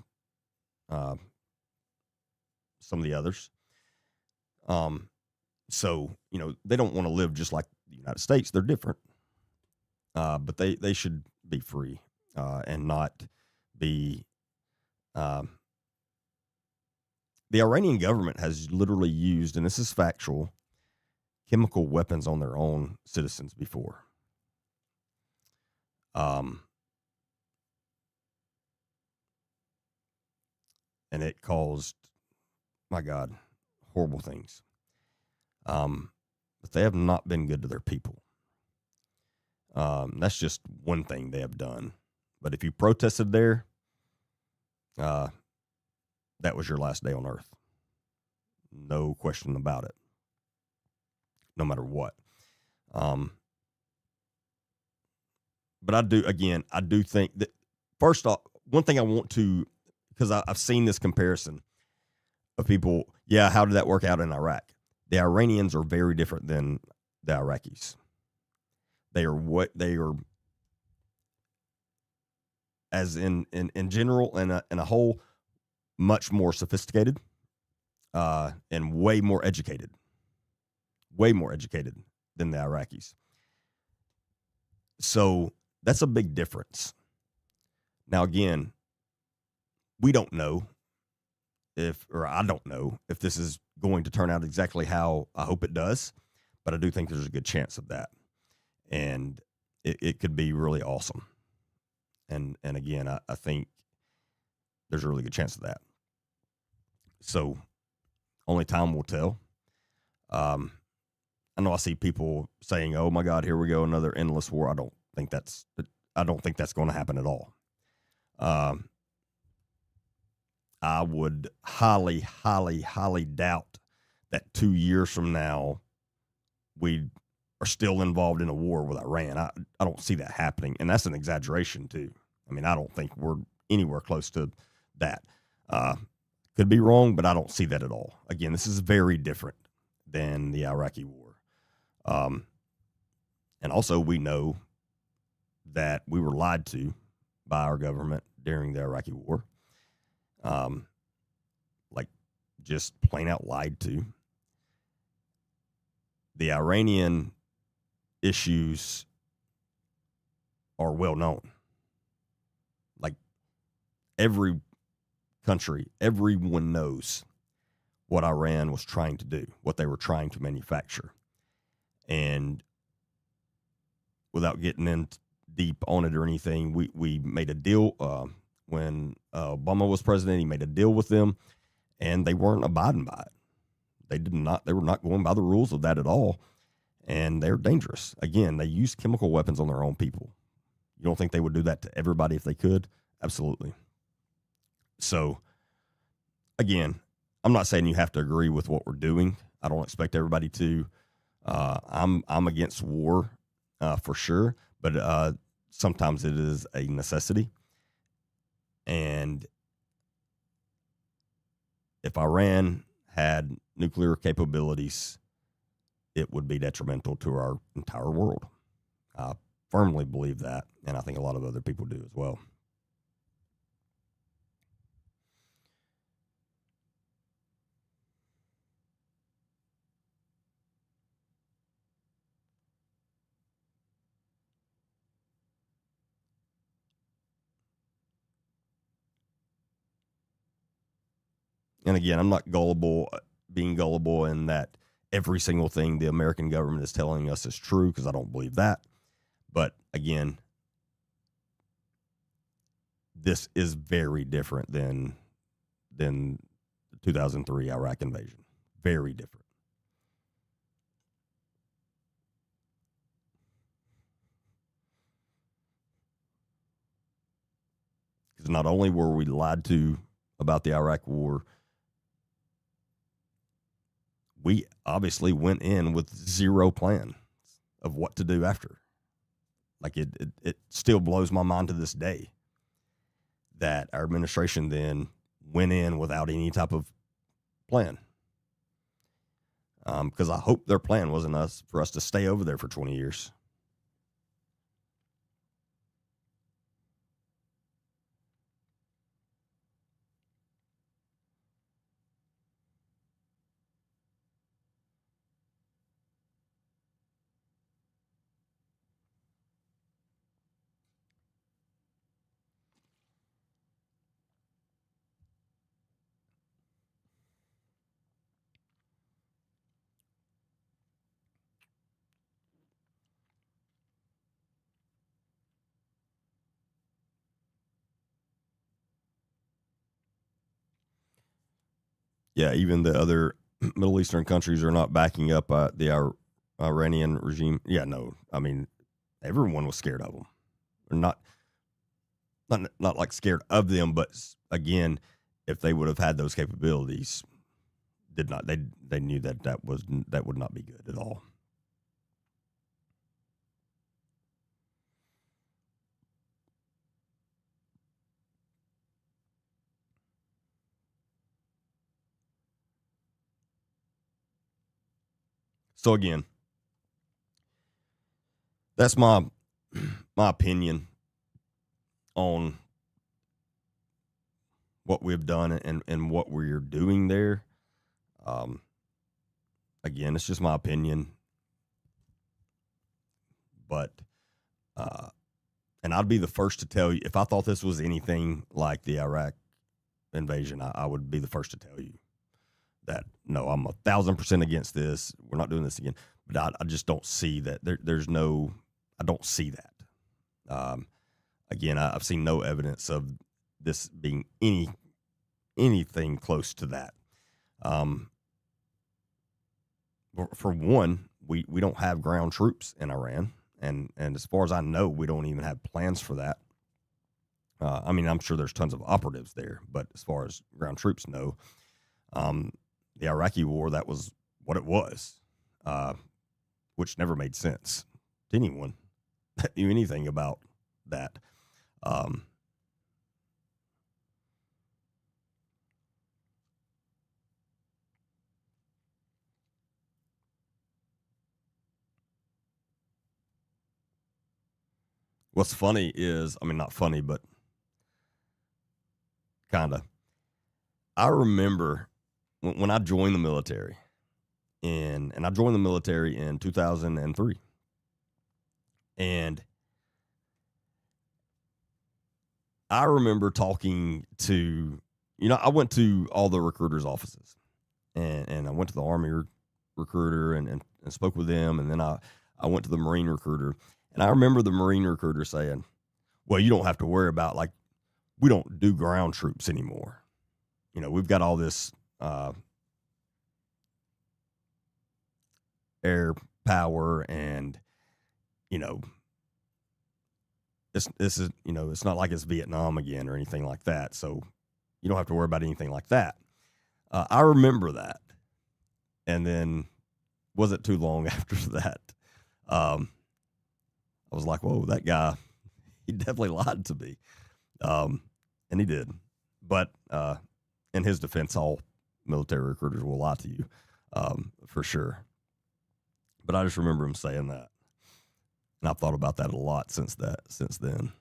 some of the others. So, you know, they don't want to live just like the United States. They're different. But they should be free and not be. The Iranian government has literally used, and this is factual, chemical weapons on their own citizens before. And it caused, my God, horrible things. But they have not been good to their people. That's just one thing they have done. But if you protested there, that was your last day on earth. no question about it, no matter what. But I do think that, first off, one thing I want to, because I've seen this comparison of people, how did that work out in Iraq? The Iranians are very different than the Iraqis. They are, as in general and a whole, much more sophisticated, and way more educated than the Iraqis. So that's a big difference. Now, again, we don't know I don't know if this is going to turn out exactly how I hope it does, but I do think there's a good chance of that. And it could be really awesome. And again, I think there's a really good chance of that. So only time will tell. I know I see people saying, "Oh my God, here we go, another endless war." I don't think that's going to happen at all. I would highly, highly, highly doubt that 2 years from now we are still involved in a war with Iran. I don't see that happening, and that's an exaggeration too. I mean, I don't think we're anywhere close to that. Could be wrong, but I don't see that at all. Again, this is very different than the Iraqi war. And also, we know that we were lied to by our government during the Iraqi war. Like, just plain out lied to. The Iranian issues are well known. Like, every country, everyone knows what Iran was trying to do, what they were trying to manufacture. And without getting in deep on it or anything, we made a deal when Obama was president. He made a deal with them, and they weren't abiding by it. They were not going by the rules of that at all, and they're dangerous. Again, they use chemical weapons on their own people. You don't think they would do that to everybody if they could? Absolutely. So, again, I'm not saying you have to agree with what we're doing. I don't expect everybody to. I'm against war for sure, but sometimes it is a necessity. And if Iran had nuclear capabilities, it would be detrimental to our entire world. I firmly believe that, and I think a lot of other people do as well. And again, I'm not being gullible in that every single thing the American government is telling us is true, because I don't believe that. But again, this is very different than the 2003 Iraq invasion. Very different. Because not only were we lied to about the Iraq war, we obviously went in with zero plan of what to do after. Like, it still blows my mind to this day that our administration then went in without any type of plan. Because I hope their plan wasn't for us to stay over there for 20 years. Yeah, even the other Middle Eastern countries are not backing up the Iranian regime. Yeah, no, I mean, everyone was scared of them. Or not like scared of them, but again, if they would have had those capabilities, did not. They knew that would not be good at all. So again, that's my opinion on what we've done and what we're doing there. Again, it's just my opinion, but and I'd be the first to tell you if I thought this was anything like the Iraq invasion, I would be the first to tell you that no, I'm 1,000% against this. We're not doing this again. But I just don't see that. I don't see that. Again, I've seen no evidence of this being anything close to that. For one, we don't have ground troops in Iran, and as far as I know, we don't even have plans for that. I mean, I'm sure there's tons of operatives there, but as far as ground troops, no. The Iraqi war, that was what it was, which never made sense to anyone that knew anything about that. What's funny is, I mean, not funny, but kind of. I remember when I joined the military, and I joined the military in 2003, and I remember talking to, I went to all the recruiters' offices, and I went to the Army recruiter and spoke with them, and then I went to the Marine recruiter, and I remember the Marine recruiter saying, well, you don't have to worry about, like, we don't do ground troops anymore. We've got all this air power, and this is it's not like it's Vietnam again or anything like that. So you don't have to worry about anything like that. I remember that, and then wasn't too long after that, I was like, whoa, that guy, he definitely lied to me, and he did. But in his defense, all military recruiters will lie to you, for sure. But I just remember him saying that, and I've thought about that a lot since then.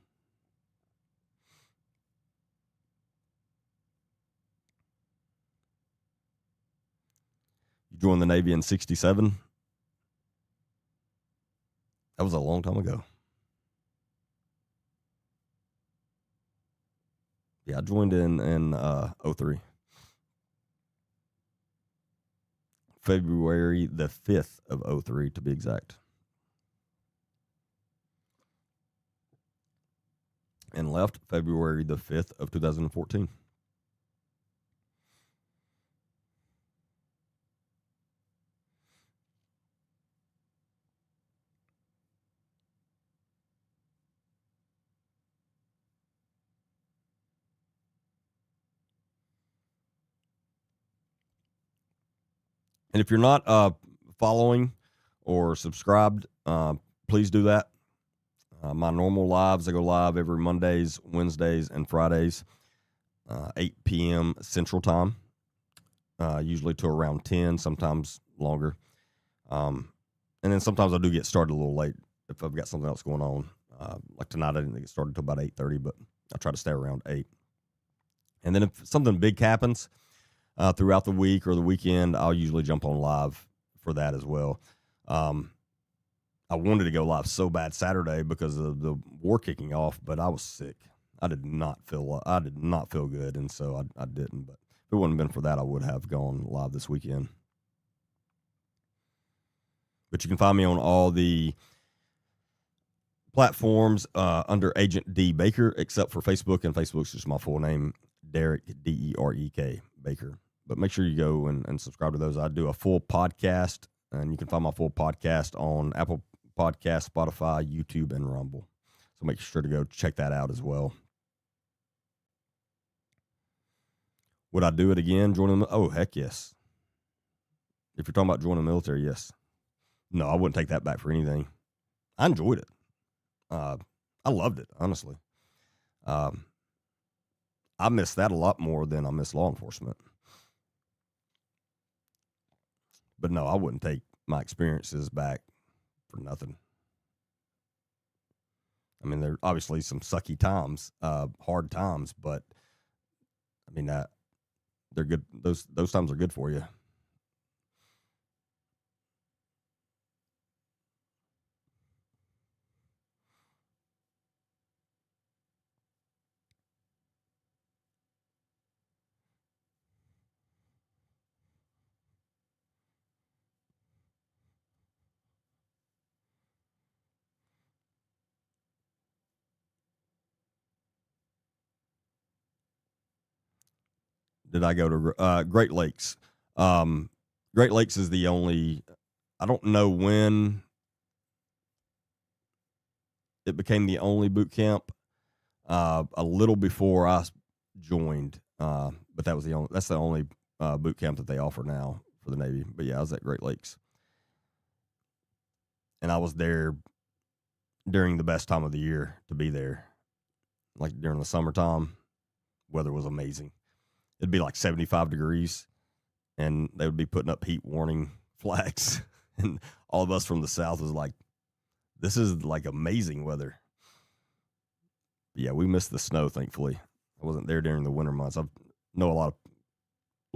You joined the Navy in 1967. That was a long time ago. Yeah, I joined in 2003. February the 5th of 2003, to be exact. And left February the 5th of 2014. And if you're not following or subscribed, please do that. My normal lives, I go live every Mondays, Wednesdays, and Fridays, 8 p.m. Central Time, usually to around 10, sometimes longer. And then sometimes I do get started a little late if I've got something else going on. Like tonight, I didn't get started until about 8:30, but I try to stay around 8. And then if something big happens throughout the week or the weekend, I'll usually jump on live for that as well. I wanted to go live so bad Saturday because of the war kicking off, but I was sick. I did not feel good, and so I didn't. But if it wouldn't have been for that, I would have gone live this weekend. But you can find me on all the platforms under Agent D Baker, except for Facebook, and Facebook's just my full name, Derek, Derek Baker. But make sure you go and subscribe to those. I do a full podcast, and you can find my full podcast on Apple Podcasts, Spotify, YouTube, and Rumble. So make sure to go check that out as well. Would I do it again? Join them? Oh, heck yes. if you're talking about joining the military, yes. No, I wouldn't take that back for anything. I enjoyed it. I loved it, honestly. Um, I miss that a lot more than I miss law enforcement. But no, I wouldn't take my experiences back for nothing. I mean, there are obviously some sucky times, hard times, but I mean, they're good. Those times are good for you. Did I go to Great Lakes? Great Lakes is the only. I don't know when it became the only boot camp. A little before I joined, but that was the only. That's the only boot camp that they offer now for the Navy. But yeah, I was at Great Lakes, and I was there during the best time of the year to be there, like during the summertime. Weather was amazing. It'd be like 75 degrees, and they would be putting up heat warning flags, and all of us from the south was like, "This is like amazing weather." But yeah, we missed the snow. Thankfully, I wasn't there during the winter months. I know a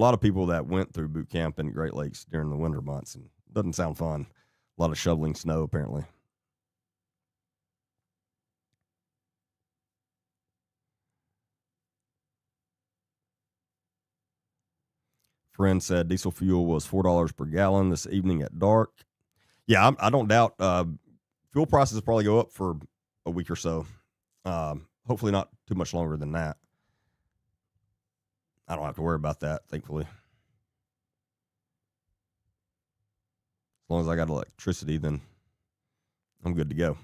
lot of people that went through boot camp in Great Lakes during the winter months, and it doesn't sound fun. A lot of shoveling snow, apparently. Friend said diesel fuel was $4 per gallon this evening at dark. Yeah, I don't doubt fuel prices probably go up for a week or so. Hopefully not too much longer than that. I don't have to worry about that, thankfully. As long as I got electricity, then I'm good to go.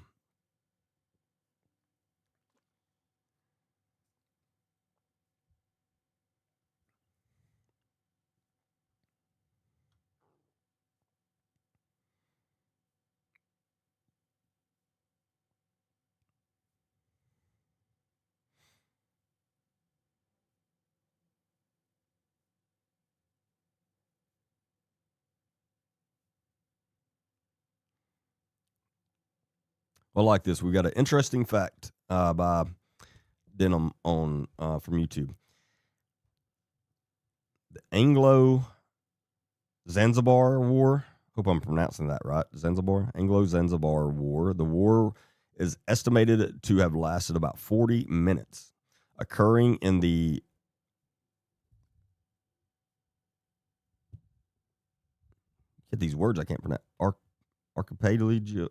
Well, like this, we got an interesting fact by Denham on from YouTube. The Anglo Zanzibar War. Hope I'm pronouncing that right. Anglo Zanzibar War. The war is estimated to have lasted about 40 minutes, occurring in the get these words I can't pronounce. Archipelago.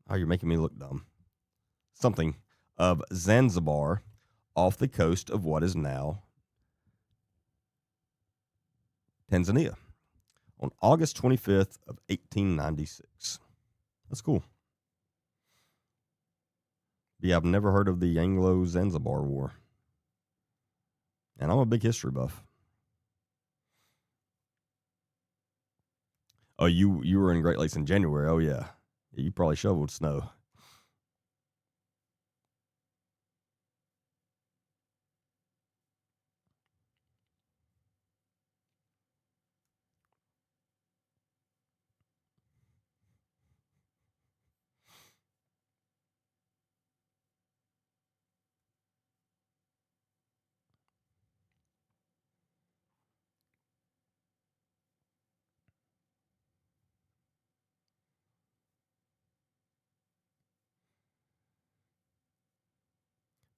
Oh, you're making me look dumb. Something of Zanzibar off the coast of what is now Tanzania on August 25th of 1896. That's cool. But yeah, I've never heard of the Anglo-Zanzibar War. And I'm a big history buff. Oh, you were in Great Lakes in January. Oh, yeah. You probably shoveled snow.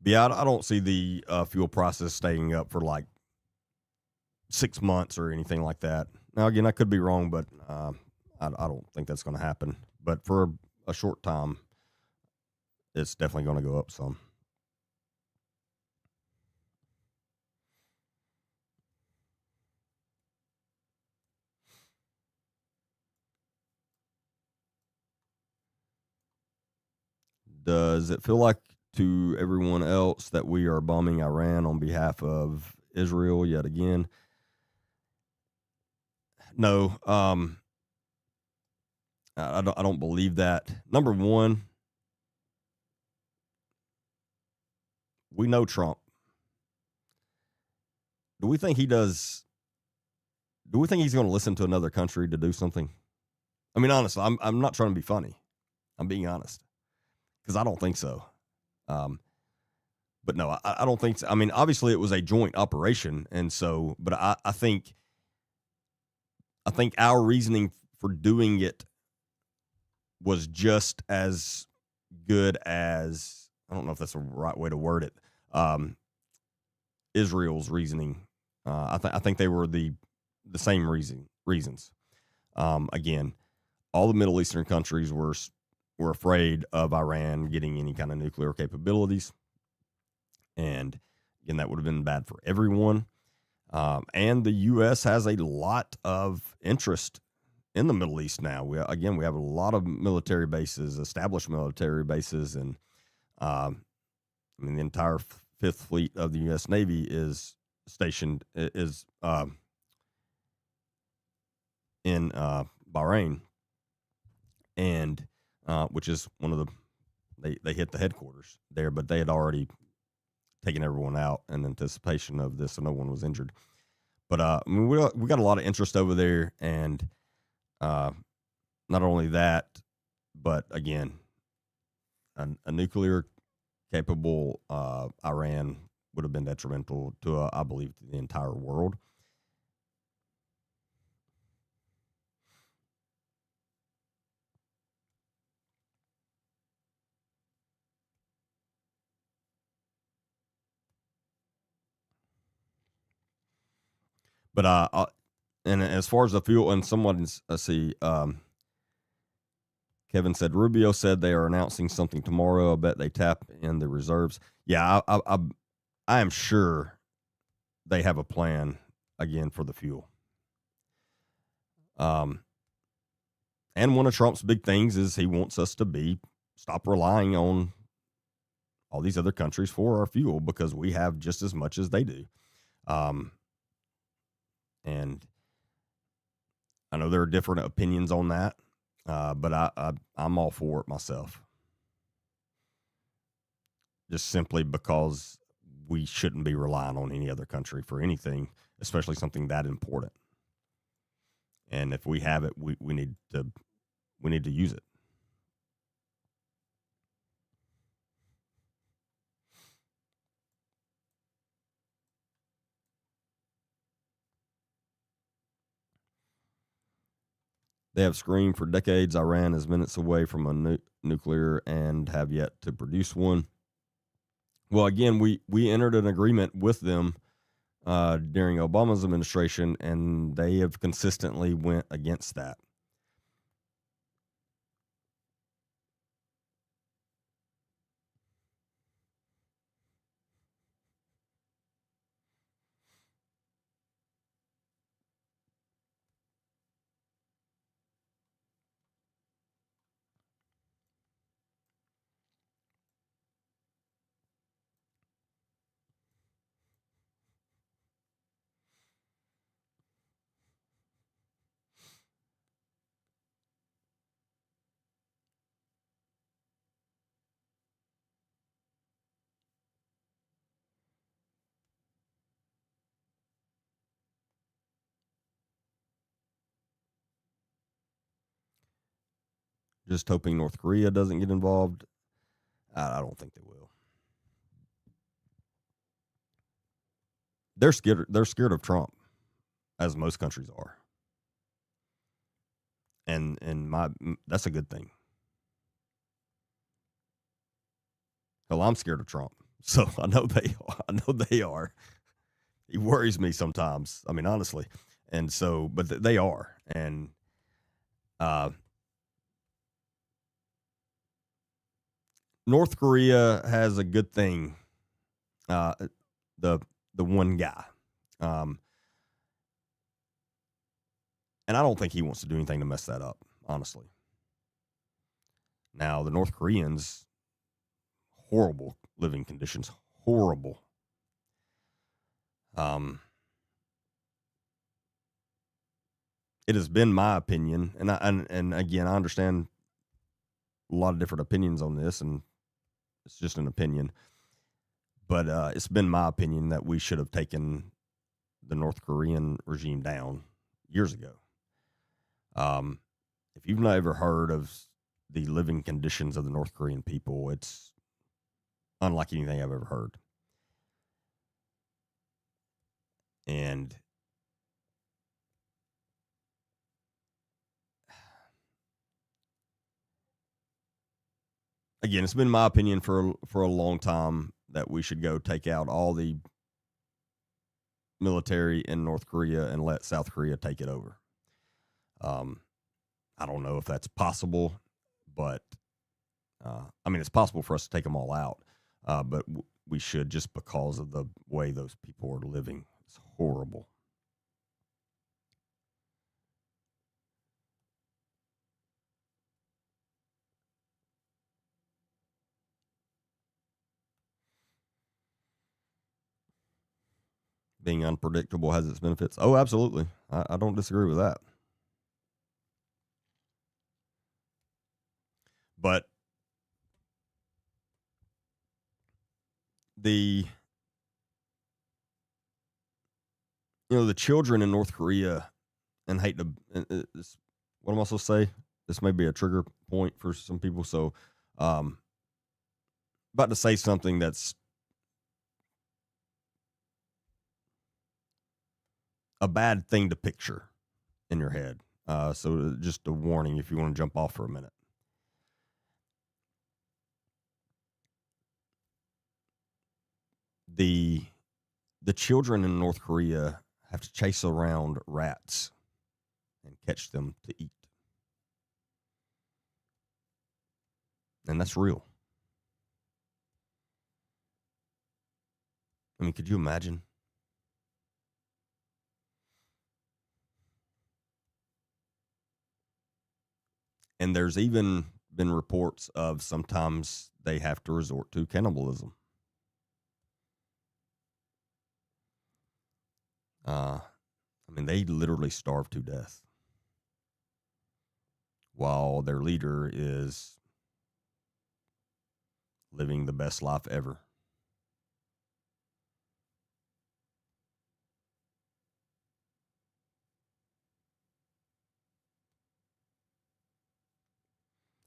But yeah, I don't see the fuel prices staying up for like 6 months or anything like that. Now, again, I could be wrong, but I don't think that's going to happen. But for a short time, it's definitely going to go up some. Does it feel like to everyone else that we are bombing Iran on behalf of Israel yet again? No, I don't believe that. Number one, we know Trump. Do we think he does? Do we think he's going to listen to another country to do something? I mean, honestly, I'm not trying to be funny. I'm being honest because I don't think so. Um, but no, I don't think so. I mean, obviously, it was a joint operation, and so, but I think our reasoning for doing it was just as good as, I don't know if that's the right way to word it. Israel's reasoning. I think they were the same reasons. Again, all the Middle Eastern countries were afraid of Iran getting any kind of nuclear capabilities, and again, that would have been bad for everyone. And the U.S. has a lot of interest in the Middle East now. We have a lot of military bases, established military bases, and I mean the entire Fifth Fleet of the U.S. Navy is stationed in Bahrain, and which is one of they hit the headquarters there, but they had already taken everyone out in anticipation of this, so no one was injured. But I mean, we got a lot of interest over there, and not only that, but again, a nuclear capable Iran would have been detrimental to, I believe, to the entire world. But and as far as the fuel, and someone I see, Kevin said Rubio said they are announcing something tomorrow. I bet they tap in the reserves. Yeah, I am sure they have a plan again for the fuel. And one of Trump's big things is he wants us to stop relying on all these other countries for our fuel because we have just as much as they do. And I know there are different opinions on that, but I'm all for it myself. Just simply because we shouldn't be relying on any other country for anything, especially something that important. And if we have it, we need to use it. They have screamed for decades Iran is minutes away from a nuclear and have yet to produce one. Well, again, we entered an agreement with them during Obama's administration, and they have consistently went against that. Just hoping North Korea doesn't get involved. I don't think they will. They're scared. They're scared of Trump, as most countries are. And that's a good thing. Hell, I'm scared of Trump, so I know they. I know they are. He worries me sometimes. I mean, honestly, and so, but they are, and North Korea has a good thing. The one guy, and I don't think he wants to do anything to mess that up. Honestly. Now the North Koreans, horrible living conditions, horrible. it has been my opinion, and again, I understand a lot of different opinions on this, and it's just an opinion. But it's been my opinion that we should have taken the North Korean regime down years ago. If you've never heard of the living conditions of the North Korean people, it's unlike anything I've ever heard. And again, it's been my opinion for a long time that we should go take out all the military in North Korea and let South Korea take it over. I don't know if that's possible, but I mean, it's possible for us to take them all out, but we should, just because of the way those people are living. It's horrible. Being unpredictable has its benefits. Oh, absolutely. I don't disagree with that. But the the children in North Korea, and hate to what am I supposed to say? This may be a trigger point for some people. So, about to say something that's a bad thing to picture in your head. So just a warning if you want to jump off for a minute. The children in North Korea have to chase around rats and catch them to eat. And that's real. I mean, could you imagine? And there's even been reports of sometimes they have to resort to cannibalism. I mean, they literally starve to death while their leader is living the best life ever.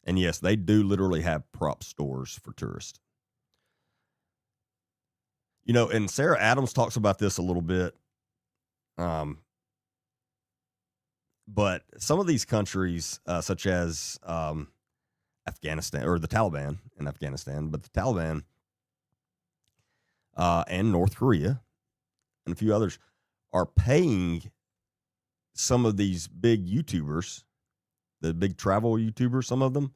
And yes, they do literally have prop stores for tourists. And Sarah Adams talks about this a little bit. But some of these countries, such as Afghanistan, or the Taliban in Afghanistan, but the Taliban and North Korea and a few others are paying some of these big YouTubers, the big travel YouTubers, some of them,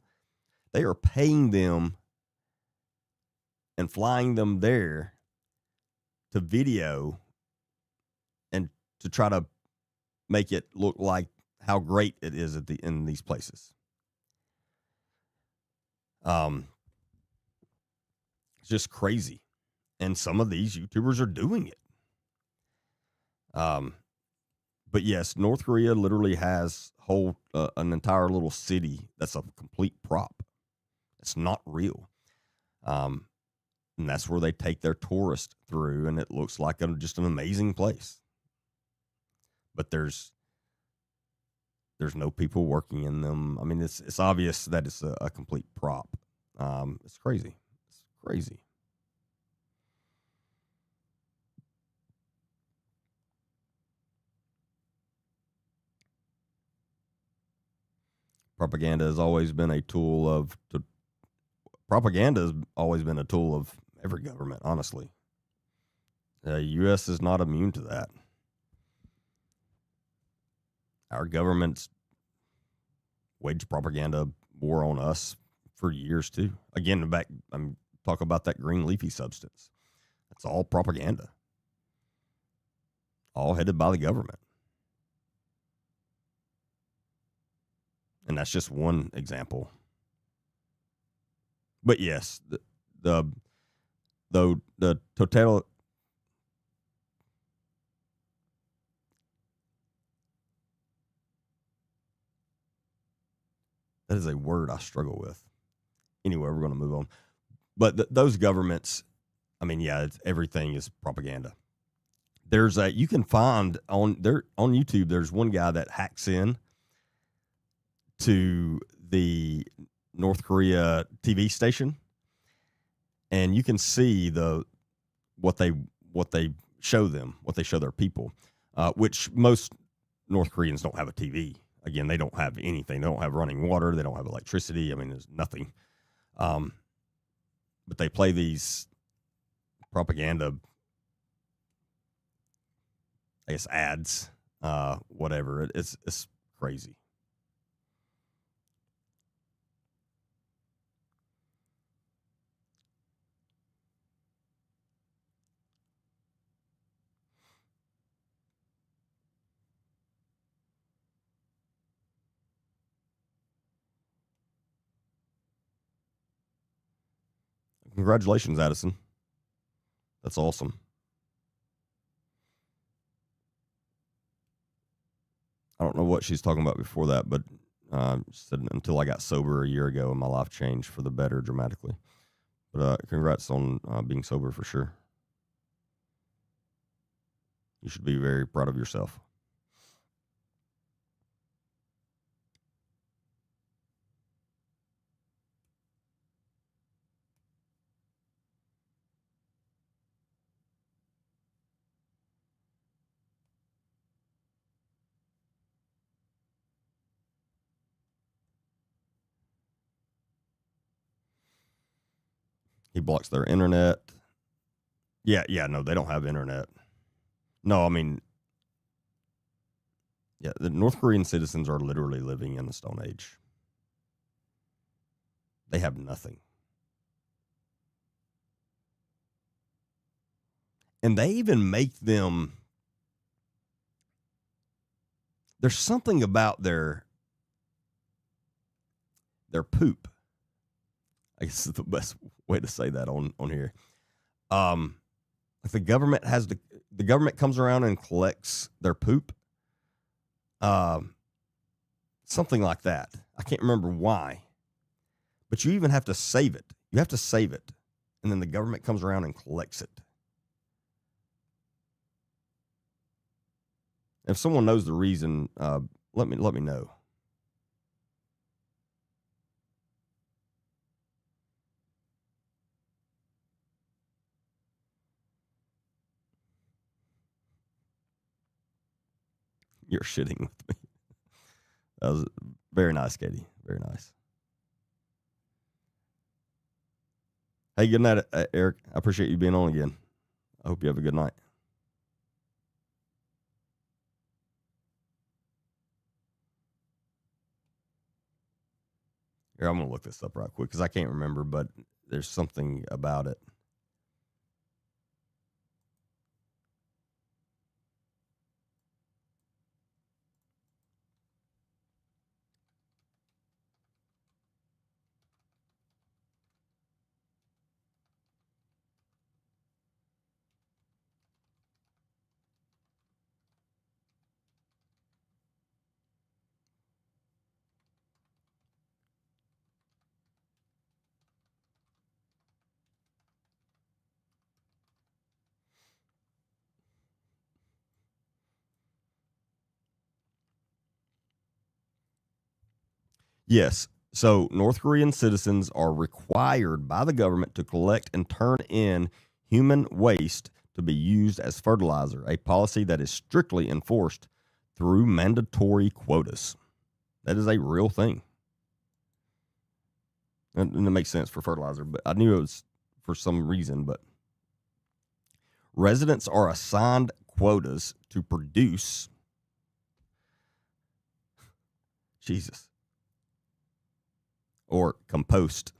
they are paying them and flying them there to video and to try to make it look like how great it is in these places. It's just crazy. And some of these YouTubers are doing it. But yes, North Korea literally has an entire little city that's a complete prop. It's not real. And that's where they take their tourists through, and it looks like just an amazing place. But there's no people working in them. I mean, it's obvious that it's a complete prop. It's crazy. It's crazy. Propaganda has always been a tool of every government, honestly. The U.S. is not immune to that. Our government's waged propaganda war on us for years too. Again, I'm talking about that green leafy substance. It's all propaganda, all headed by the government. And that's just one example. But yes, the total. That is a word I struggle with. Anyway, we're going to move on. But those governments, I mean, yeah, everything is propaganda. There's you can find on YouTube. There's one guy that hacks in to the North Korea TV station, and you can see what they show them, what they show their people, which most North Koreans don't have a TV. Again, they don't have anything. They don't have running water. They don't have electricity. I mean, there's nothing. But they play these propaganda, I guess, ads, whatever. It's crazy. Congratulations, Addison. That's awesome. I don't know what she's talking about before that, but said until I got sober a year ago and my life changed for the better dramatically. But congrats on being sober for sure. You should be very proud of yourself. He blocks their internet. Yeah, no, they don't have internet. No, I mean, yeah, the North Korean citizens are literally living in the Stone Age. They have nothing. And they even make them, there's something about their poop. I guess is the best way to say that on here. If the government the government comes around and collects their poop, something like that. I can't remember why, but you even have to save it. You have to save it, and then the government comes around and collects it. If someone knows the reason, let me know. You're shitting with me. That was very nice, Katie. Very nice. Hey, good night, Eric. I appreciate you being on again. I hope you have a good night. Here, I'm going to look this up right quick because I can't remember, but there's something about it. Yes. So North Korean citizens are required by the government to collect and turn in human waste to be used as fertilizer, a policy that is strictly enforced through mandatory quotas. That is a real thing. And it makes sense for fertilizer, but I knew it was for some reason. But residents are assigned quotas to produce or compost,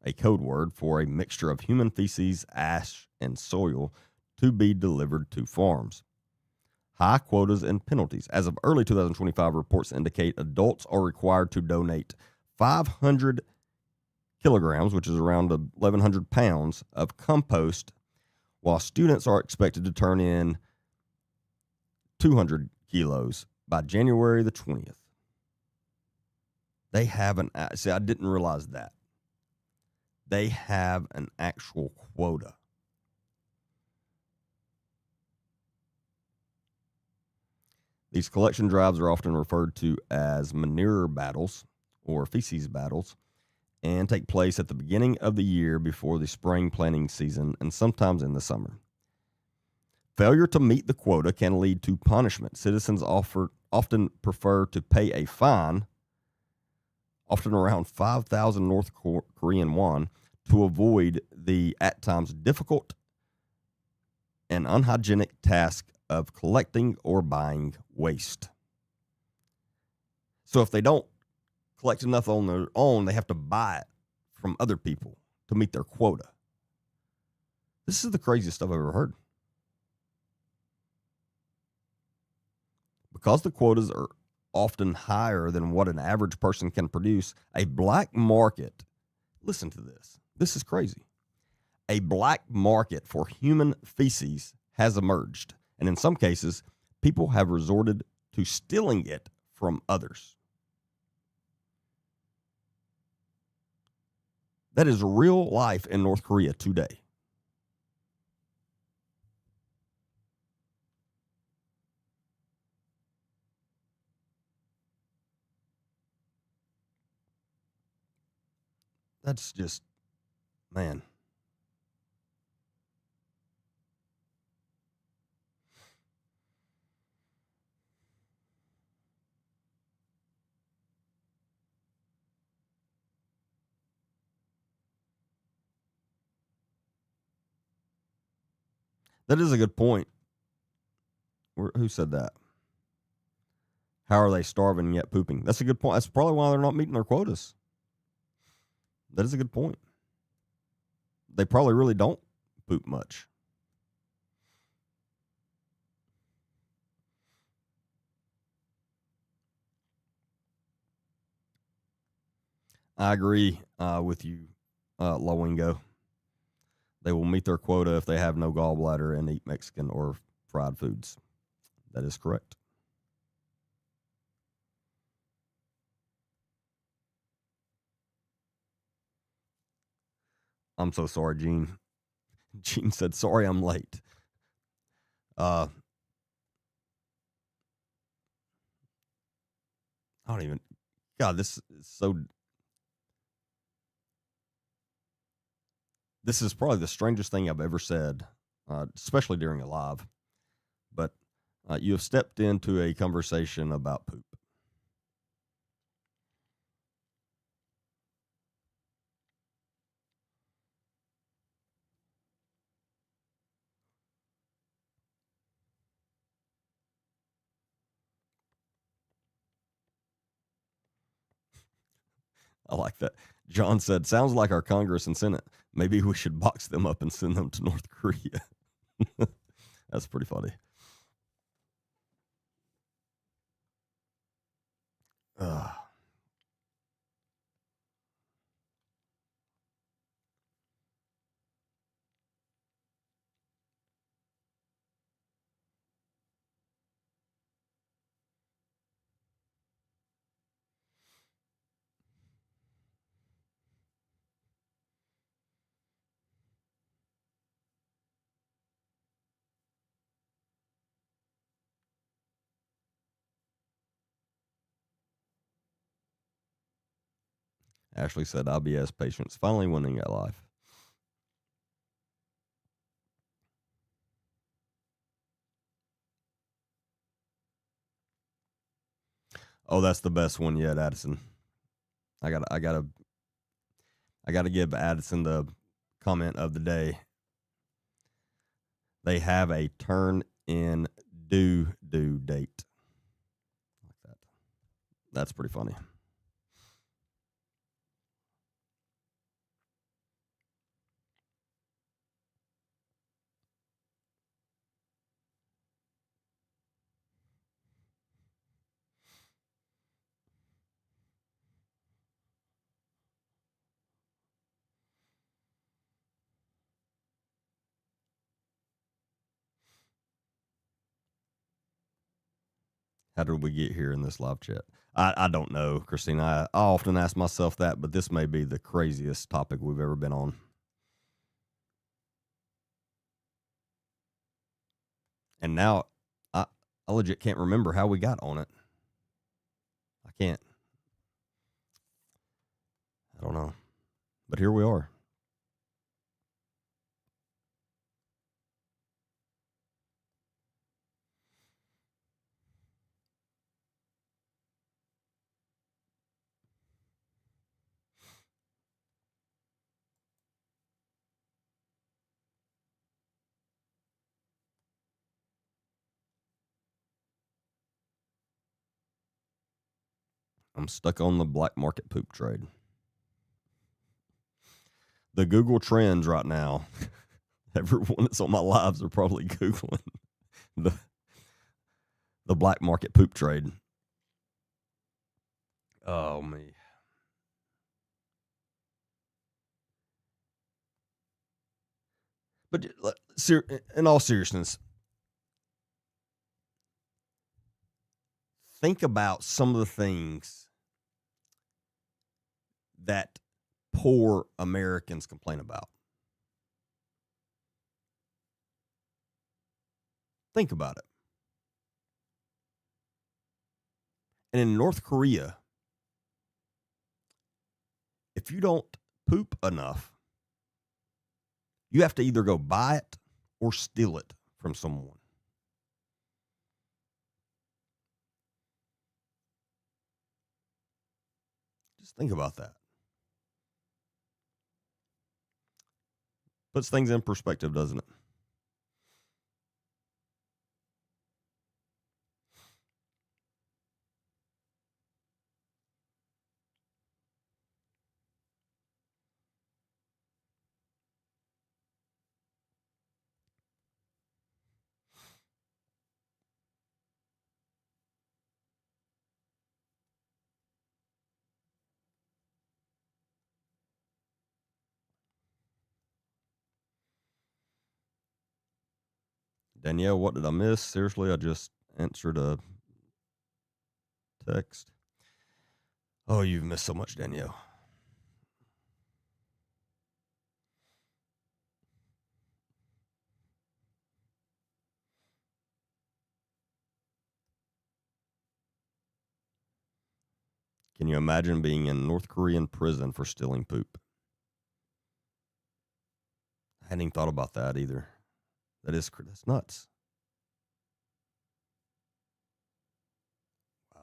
a code word for a mixture of human feces, ash, and soil to be delivered to farms. High quotas and penalties. As of early 2025, reports indicate adults are required to donate 500 kilograms, which is around 1,100 pounds, of compost, while students are expected to turn in 200 kilos by January the 20th. They have see, I didn't realize that. They have an actual quota. These collection drives are often referred to as manure battles or feces battles and take place at the beginning of the year before the spring planting season and sometimes in the summer. Failure to meet the quota can lead to punishment. Citizens often prefer to pay a fine, often around 5,000 North Korean won, to avoid the at times difficult and unhygienic task of collecting or buying waste. So if they don't collect enough on their own, they have to buy it from other people to meet their quota. This is the craziest stuff I've ever heard. Because the quotas are often higher than what an average person can produce, a black market, listen to this, this is crazy. A black market for human feces has emerged, and in some cases, people have resorted to stealing it from others. That is real life in North Korea today. That's just, man. That is a good point. Who said that? How are they starving yet pooping? That's a good point. That's probably why they're not meeting their quotas. That is a good point. They probably really don't poop much. I agree with you, Lowingo. They will meet their quota if they have no gallbladder and eat Mexican or fried foods. That is correct. I'm so sorry, Gene. Gene said, sorry I'm late. I don't even, God, this is probably the strangest thing I've ever said, especially during a live. But you have stepped into a conversation about poop. I like that. John said, sounds like our Congress and Senate. Maybe we should box them up and send them to North Korea. That's pretty funny. Ashley said, IBS patients finally winning at life. Oh, that's the best one yet, Addison. I gotta give Addison the comment of the day. They have a turn in due date. Like that. That's pretty funny. How did we get here in this live chat? I don't know, Christina. I often ask myself that, but this may be the craziest topic we've ever been on. And now I legit can't remember how we got on it. I can't. I don't know. But here we are. I'm stuck on the black market poop trade. The Google trends right now, everyone that's on my lives are probably Googling the black market poop trade. Oh, me. But in all seriousness, think about some of the things that poor Americans complain about. Think about it. And in North Korea, if you don't poop enough, you have to either go buy it or steal it from someone. Just think about that. Puts things in perspective, doesn't it? Danielle, what did I miss? Seriously, I just answered a text. Oh, you've missed so much, Danielle. Can you imagine being in North Korean prison for stealing poop? I hadn't even thought about that either. That's nuts. Wow.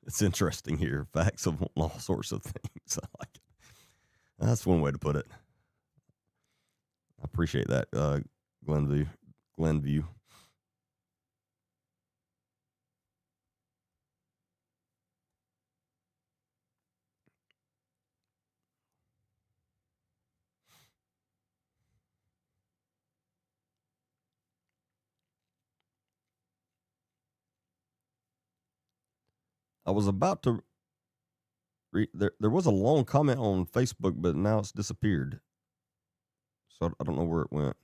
It's interesting here. Facts of all sorts of things. I like it. That's one way to put it. I appreciate that, Glenview. I was about to read. There was a long comment on Facebook, but now it's disappeared. So I don't know where it went.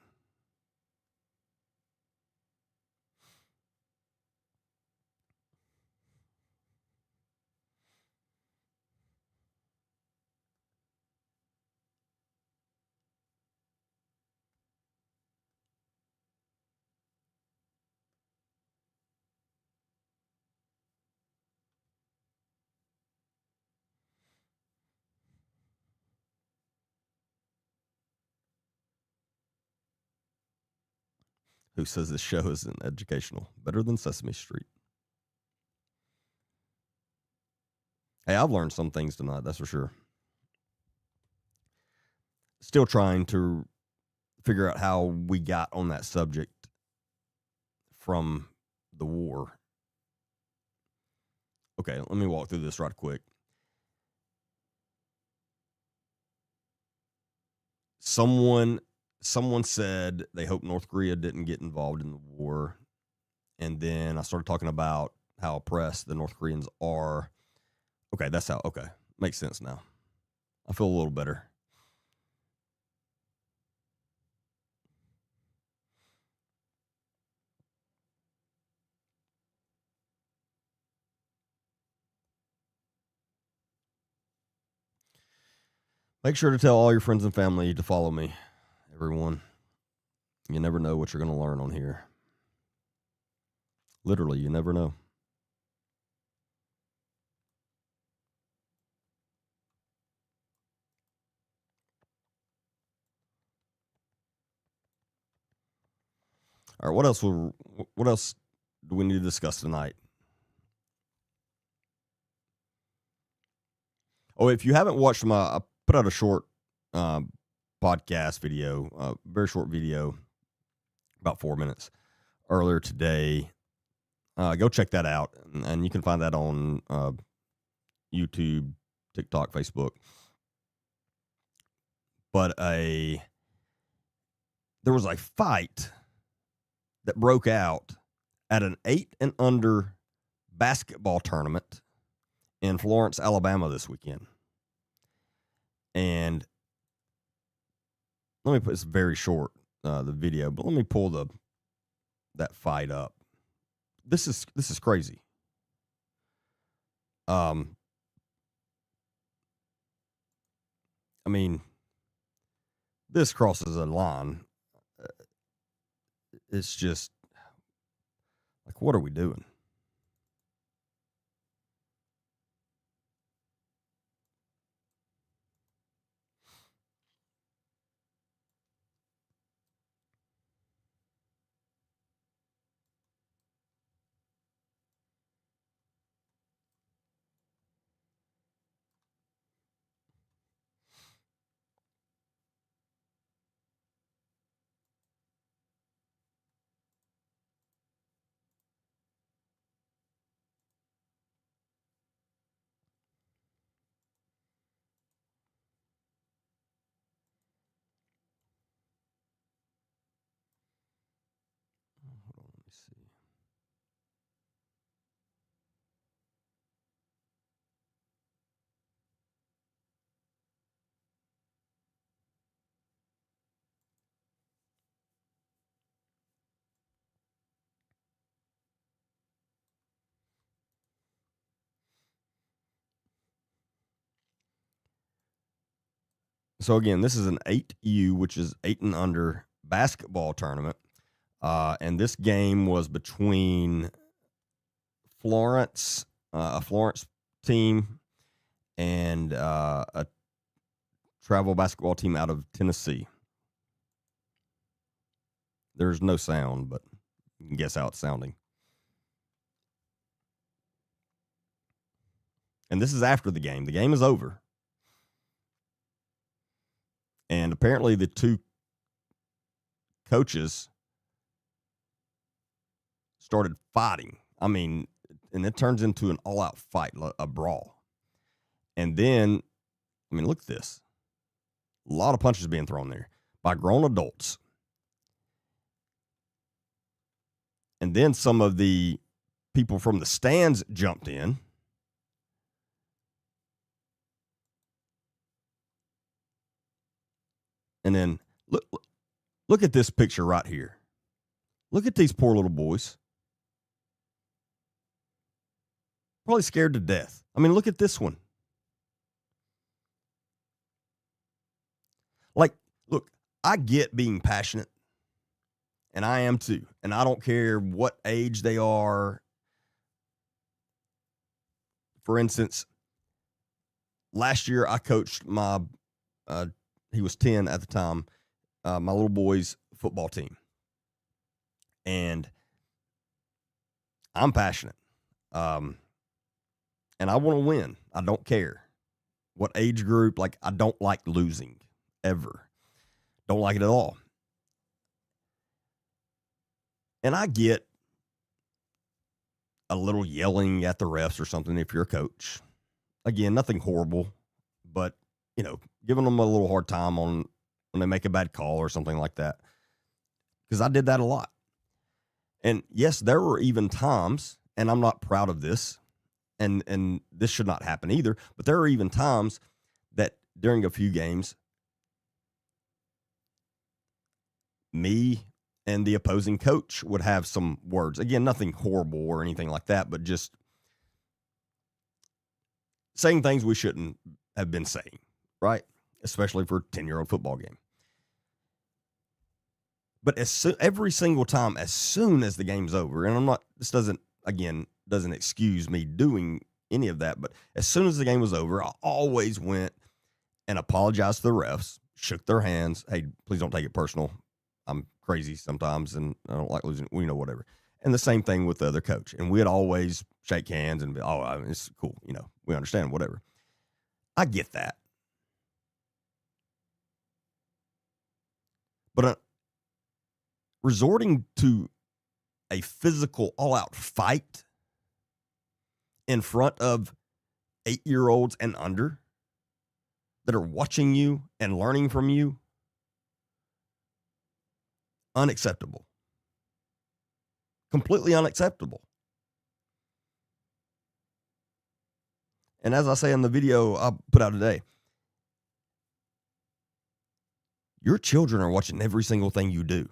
Who says this show isn't educational? Better than Sesame Street. Hey, I've learned some things tonight, that's for sure. Still trying to figure out how we got on that subject from the war. Okay, let me walk through this right quick. Someone said they hope North Korea didn't get involved in the war. And then I started talking about how oppressed the North Koreans are. Okay, that's how. Okay, makes sense now. I feel a little better. Make sure to tell all your friends and family to follow me, everyone. You never know what you're going to learn on here. Literally, you never know. All right, what else? What else do we need to discuss tonight? Oh, if you haven't watched I put out a short podcast video, very short video, about 4 minutes earlier today. Go check that out, and you can find that on YouTube, TikTok, Facebook. But there was a fight that broke out at an 8 and under basketball tournament in Florence, Alabama this weekend. And let me put this very short, the video, but let me pull that fight up. This is crazy. I mean, this crosses a line. It's just like, what are we doing? Hold on, let me see. So again, this is an 8U, which is 8 and under basketball tournament. And this game was between Florence, a Florence team, and a travel basketball team out of Tennessee. There's no sound, but you can guess how it's sounding. And this is after the game. The game is over. And apparently the two coaches started fighting. I mean, and it turns into an all-out fight, a brawl. And then, I mean, look at this. A lot of punches being thrown there by grown adults. And then some of the people from the stands jumped in. And then look at this picture right here. Look at these poor little boys. Probably scared to death. I mean, look at this one. Like, look, I get being passionate, and I am too. And I don't care what age they are. For instance, last year I coached my, he was 10 at the time, my little boy's football team. And I'm passionate. And I want to win. I don't care what age group. Like, I don't like losing ever. Don't like it at all. And I get a little yelling at the refs or something if you're a coach. Again, nothing horrible, but, you know, giving them a little hard time on when they make a bad call or something like that. Because I did that a lot. And yes, there were even times, and I'm not proud of this, and this should not happen either. But there are even times that during a few games, me and the opposing coach would have some words. Again, nothing horrible or anything like that, but just saying things we shouldn't have been saying, right? Especially for a 10-year-old football game. But every single time, as soon as the game's over, and this doesn't excuse me doing any of that, but as soon as the game was over, I always went and apologized to the refs, shook their hands. Hey, please don't take it personal. I'm crazy sometimes and I don't like losing, whatever. And the same thing with the other coach. And we'd always shake hands and be, it's cool. We understand, whatever. I get that. But resorting to a physical all-out fight in front of 8-year-olds and under that are watching you and learning from you, unacceptable. Completely unacceptable. And as I say in the video I put out today, your children are watching every single thing you do.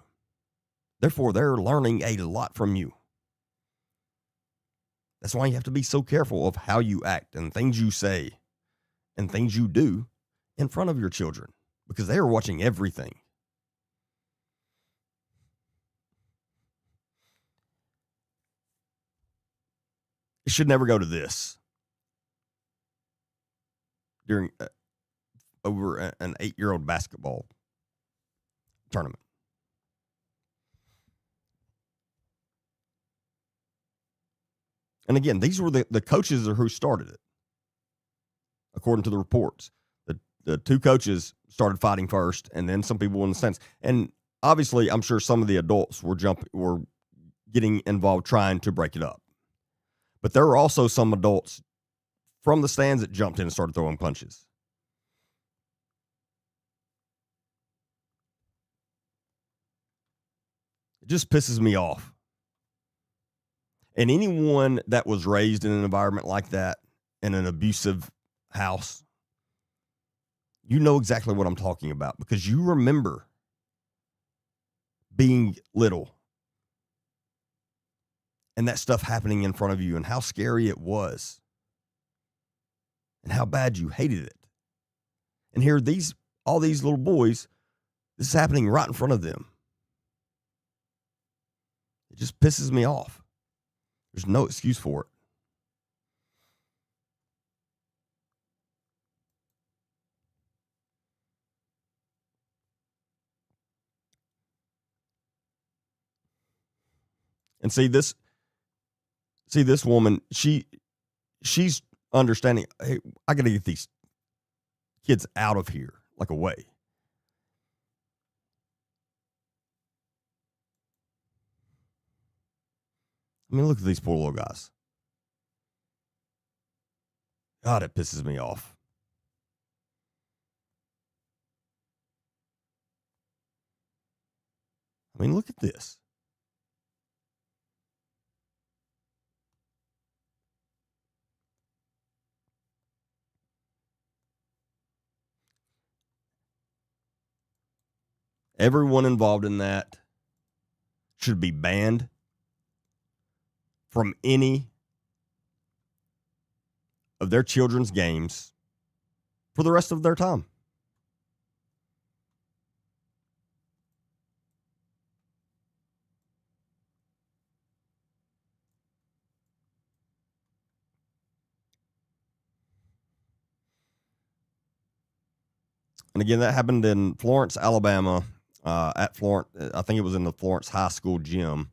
Therefore, they're learning a lot from you. That's why you have to be so careful of how you act and things you say and things you do in front of your children, because they are watching everything. It should never go to this during over an 8-year-old basketball tournament. And again, these were the coaches who started it, according to the reports. The two coaches started fighting first, and then some people in the stands. And obviously, I'm sure some of the adults were getting involved trying to break it up. But there were also some adults from the stands that jumped in and started throwing punches. It just pisses me off. And anyone that was raised in an environment like that, in an abusive house, you know exactly what I'm talking about, because you remember being little and that stuff happening in front of you and how scary it was and how bad you hated it. And here all these little boys, this is happening right in front of them. It just pisses me off. There's no excuse for it. And see this woman, she's understanding, hey, I got to get these kids out of here, like away. I mean, look at these poor little guys. God, it pisses me off. I mean, look at this. Everyone involved in that should be banned from any of their children's games for the rest of their time. And again, that happened in Florence, Alabama, at Florence. I think it was in the Florence High School gym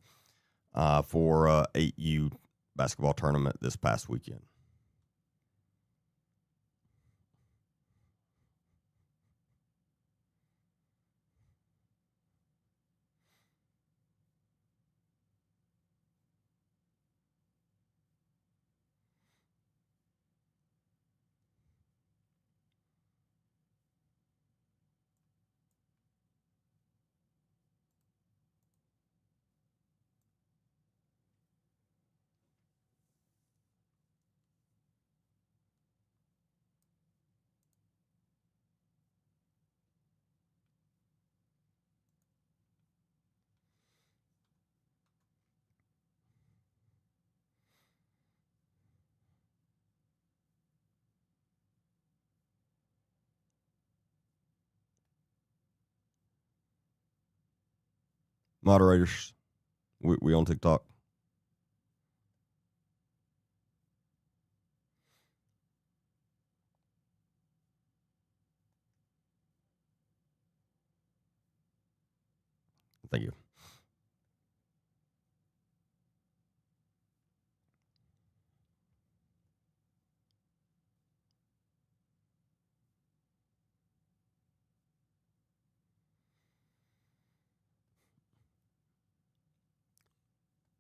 for 8U basketball tournament this past weekend. Moderators, we on TikTok? Thank you.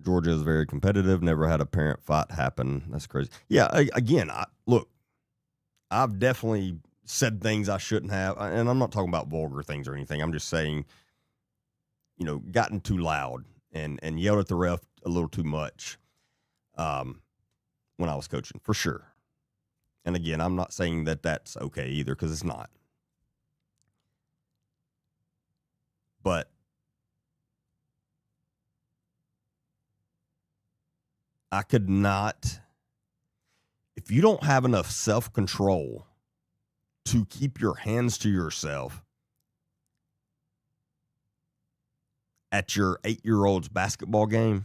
Georgia is very competitive. Never had a parent fight happen. That's crazy. Yeah. Again, look, I've definitely said things I shouldn't have, and I'm not talking about vulgar things or anything. I'm just saying, gotten too loud and yelled at the ref a little too much when I was coaching, for sure. And again, I'm not saying that that's okay either, because it's not. But I could not, if you don't have enough self-control to keep your hands to yourself at your 8-year-old's basketball game,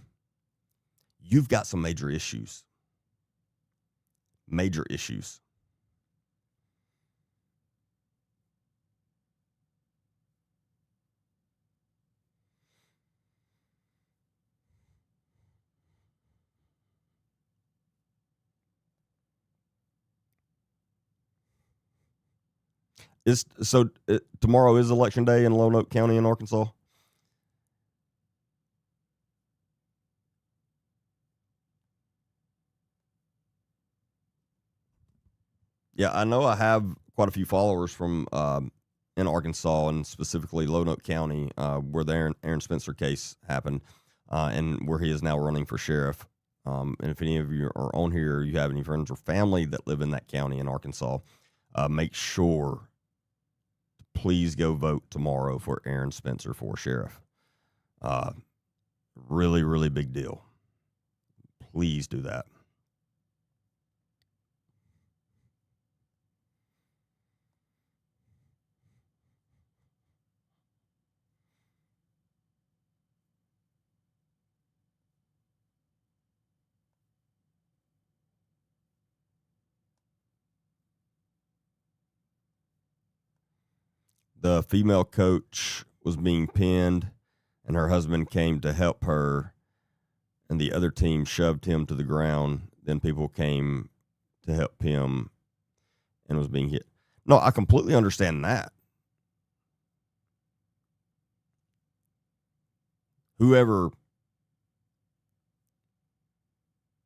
you've got some major issues. Major issues. Tomorrow is election day in Lonoke County in Arkansas? Yeah, I know I have quite a few followers from in Arkansas, and specifically Lonoke County, where the Aaron Spencer case happened, and where he is now running for sheriff. And if any of you are on here, you have any friends or family that live in that county in Arkansas, make sure to please go vote tomorrow for Aaron Spencer for sheriff. Really, really big deal. Please do that. The female coach was being pinned, and her husband came to help her, and the other team shoved him to the ground. Then people came to help him and was being hit. No, I completely understand that. Whoever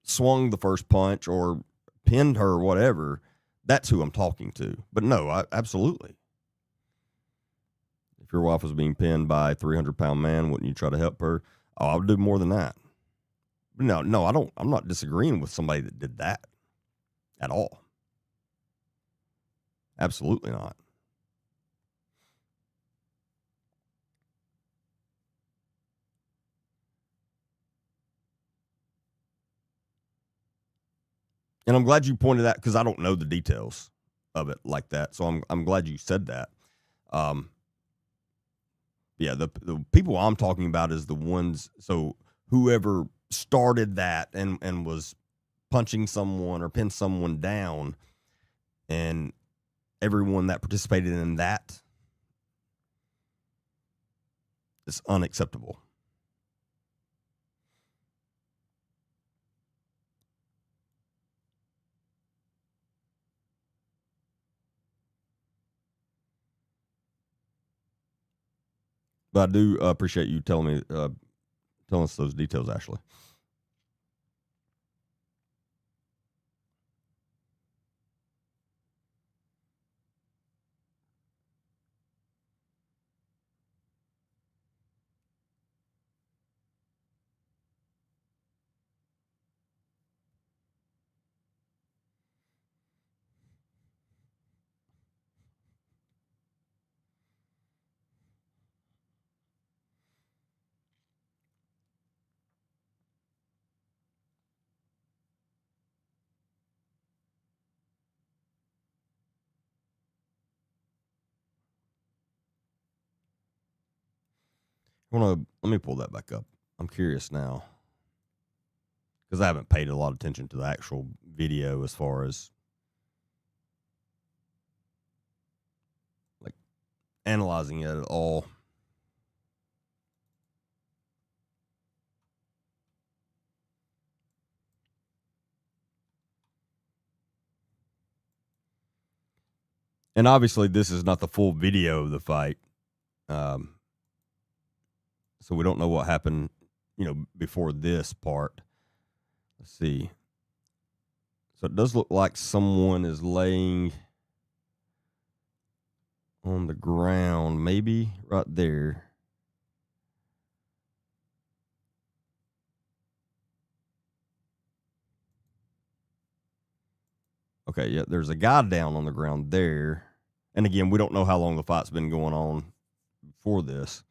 swung the first punch or pinned her or whatever, that's who I'm talking to. But no, absolutely. If your wife was being pinned by a 300-pound man, wouldn't you try to help her? Oh, I would do more than that. No, I don't. I'm not disagreeing with somebody that did that at all. Absolutely not. And I'm glad you pointed that, because I don't know the details of it like that. So I'm glad you said that. Yeah, the people I'm talking about is the ones. So whoever started that and was punching someone or pinned someone down, and everyone that participated in that, is unacceptable. But I do appreciate you telling us those details, Ashley. Let me pull that back up. I'm curious now because I haven't paid a lot of attention to the actual video as far as like analyzing it at all. And obviously, this is not the full video of the fight. Um, so we don't know what happened, before this part. Let's see. So it does look like someone is laying on the ground, maybe right there. Okay, yeah, there's a guy down on the ground there. And again, we don't know how long the fight's been going on before this.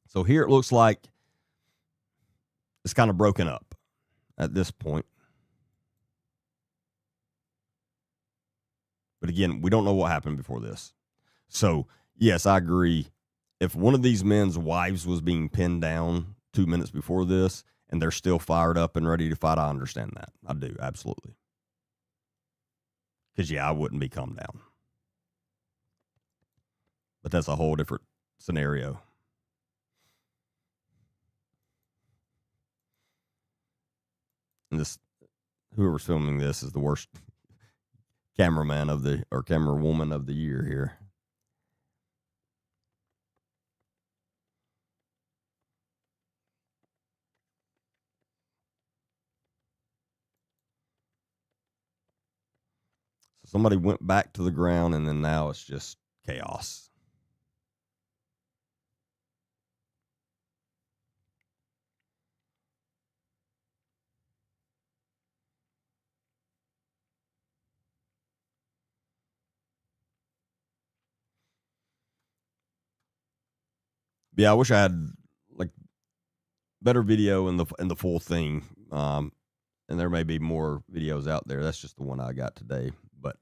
So here it looks like it's kind of broken up at this point. But again, we don't know what happened before this. So, yes, I agree. If one of these men's wives was being pinned down 2 minutes before this and they're still fired up and ready to fight, I understand that. I do, absolutely. Because, yeah, I wouldn't be calmed down. But that's a whole different scenario. And whoever's filming this is the worst cameraman or camera woman of the year here. So somebody went back to the ground, and then now it's just chaos. Yeah, I wish I had like better video in the full thing. And there may be more videos out there. That's just the one I got today. But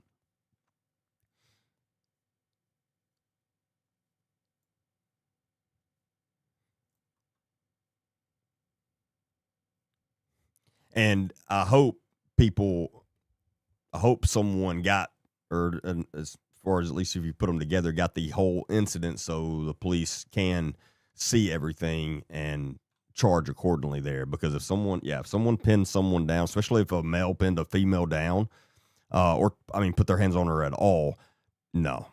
and I hope someone got, or as far as at least if you put them together, got the whole incident so the police can see everything and charge accordingly there. Because if someone pinned someone down, especially if a male pinned a female down, put their hands on her at all, no,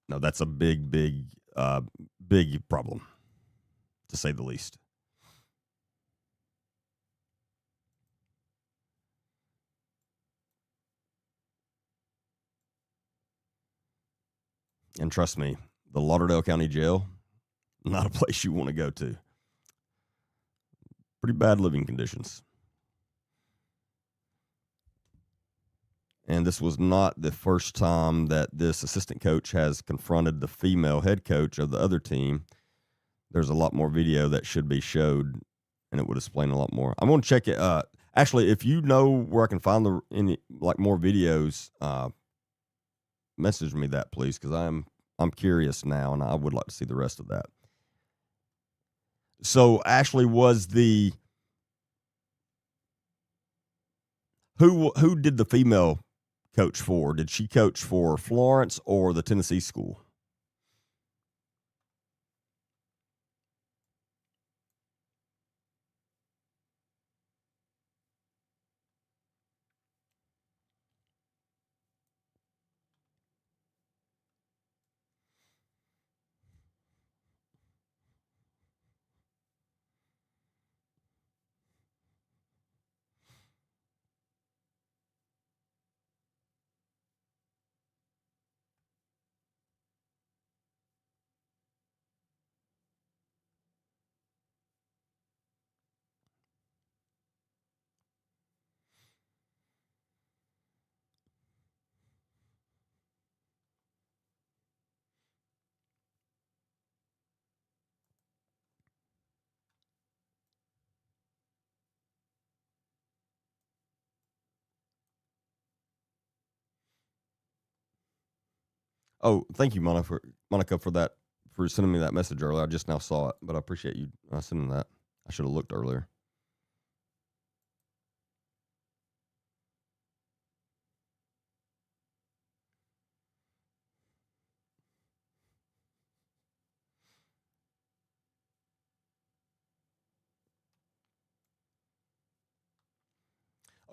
that's a big, big problem, to say the least. And trust me, the Lauderdale County Jail, not a place you want to go to. Pretty bad living conditions. And this was not the first time that this assistant coach has confronted the female head coach of the other team. There's a lot more video that should be showed, and it would explain a lot more. I'm going to check it. Actually, if you know where I can find more videos, message me that, please, because I'm curious now, and I would like to see the rest of that. So, Ashley, was who did the female coach for? Did she coach for Florence or the Tennessee school? Oh, thank you, Monica, for sending me that message earlier. I just now saw it, but I appreciate you sending that. I should have looked earlier.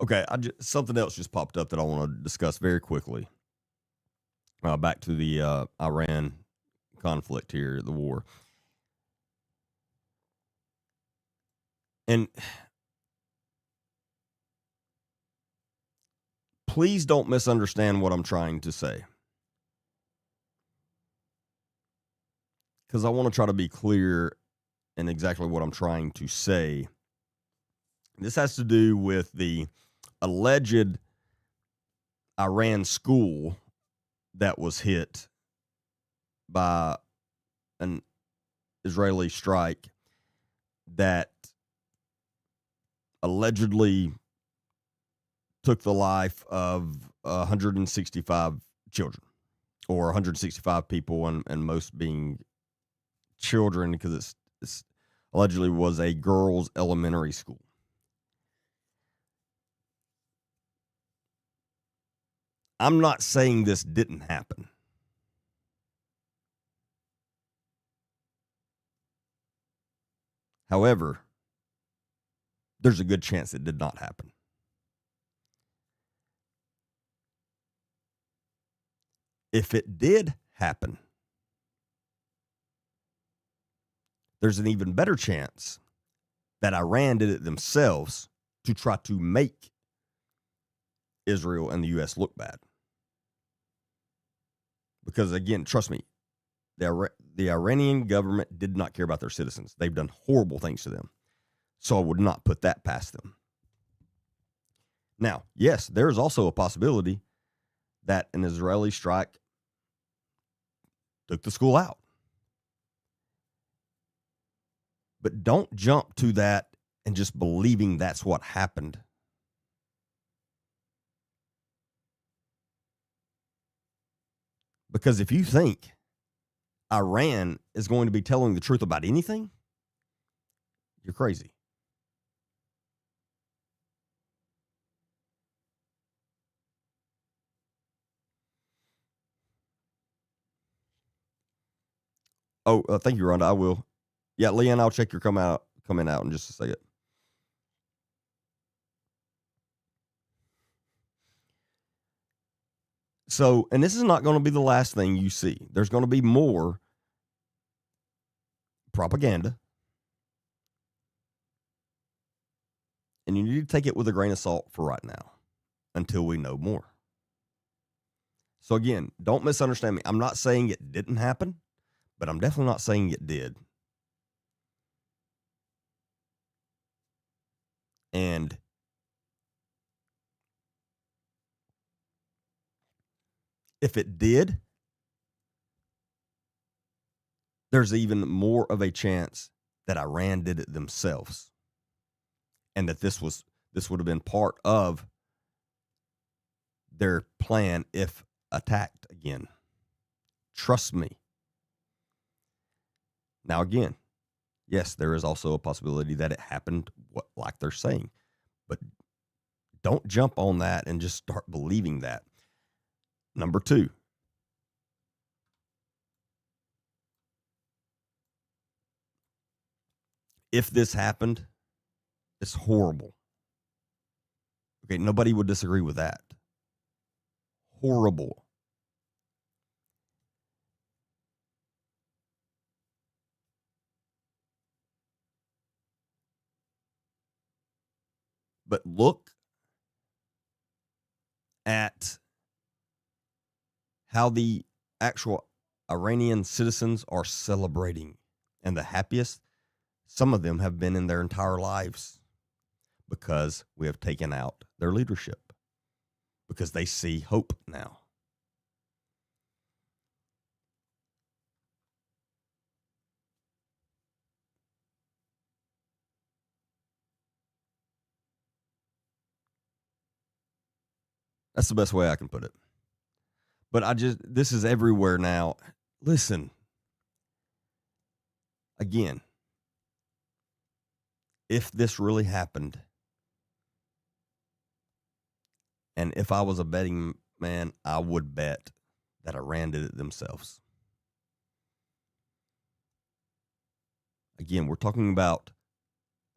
Okay, something else just popped up that I want to discuss very quickly. Back to the Iran conflict here, the war. And please don't misunderstand what I'm trying to say, because I want to try to be clear in exactly what I'm trying to say. This has to do with the alleged Iran school that was hit by an Israeli strike that allegedly took the life of 165 children, or 165 people, and most being children, because it's allegedly was a girls' elementary school. I'm not saying this didn't happen. However, there's a good chance it did not happen. If it did happen, there's an even better chance that Iran did it themselves to try to make Israel and the U.S. look bad. Because, again, trust me, the Iranian government did not care about their citizens. They've done horrible things to them. So I would not put that past them. Now, yes, there is also a possibility that an Israeli strike took the school out. But don't jump to that and just believing that's what happened. Because if you think Iran is going to be telling the truth about anything, you're crazy. Oh, thank you, Rhonda. I will. Yeah, Leanne, I'll check your coming out in just a second. So, and this is not going to be the last thing you see. There's going to be more propaganda. And you need to take it with a grain of salt for right now until we know more. So, again, don't misunderstand me. I'm not saying it didn't happen, but I'm definitely not saying it did. And if it did, there's even more of a chance that Iran did it themselves, and that this would have been part of their plan if attacked again. Trust me. Now, again, yes, there is also a possibility that it happened like they're saying, but don't jump on that and just start believing that. Number two, if this happened, it's horrible. Okay, nobody would disagree with that. Horrible. But look at how the actual Iranian citizens are celebrating, and the happiest some of them have been in their entire lives, because we have taken out their leadership, because they see hope now. That's the best way I can put it. But this is everywhere now. Listen, again, if this really happened, and if I was a betting man, I would bet that Iran did it themselves. Again, we're talking about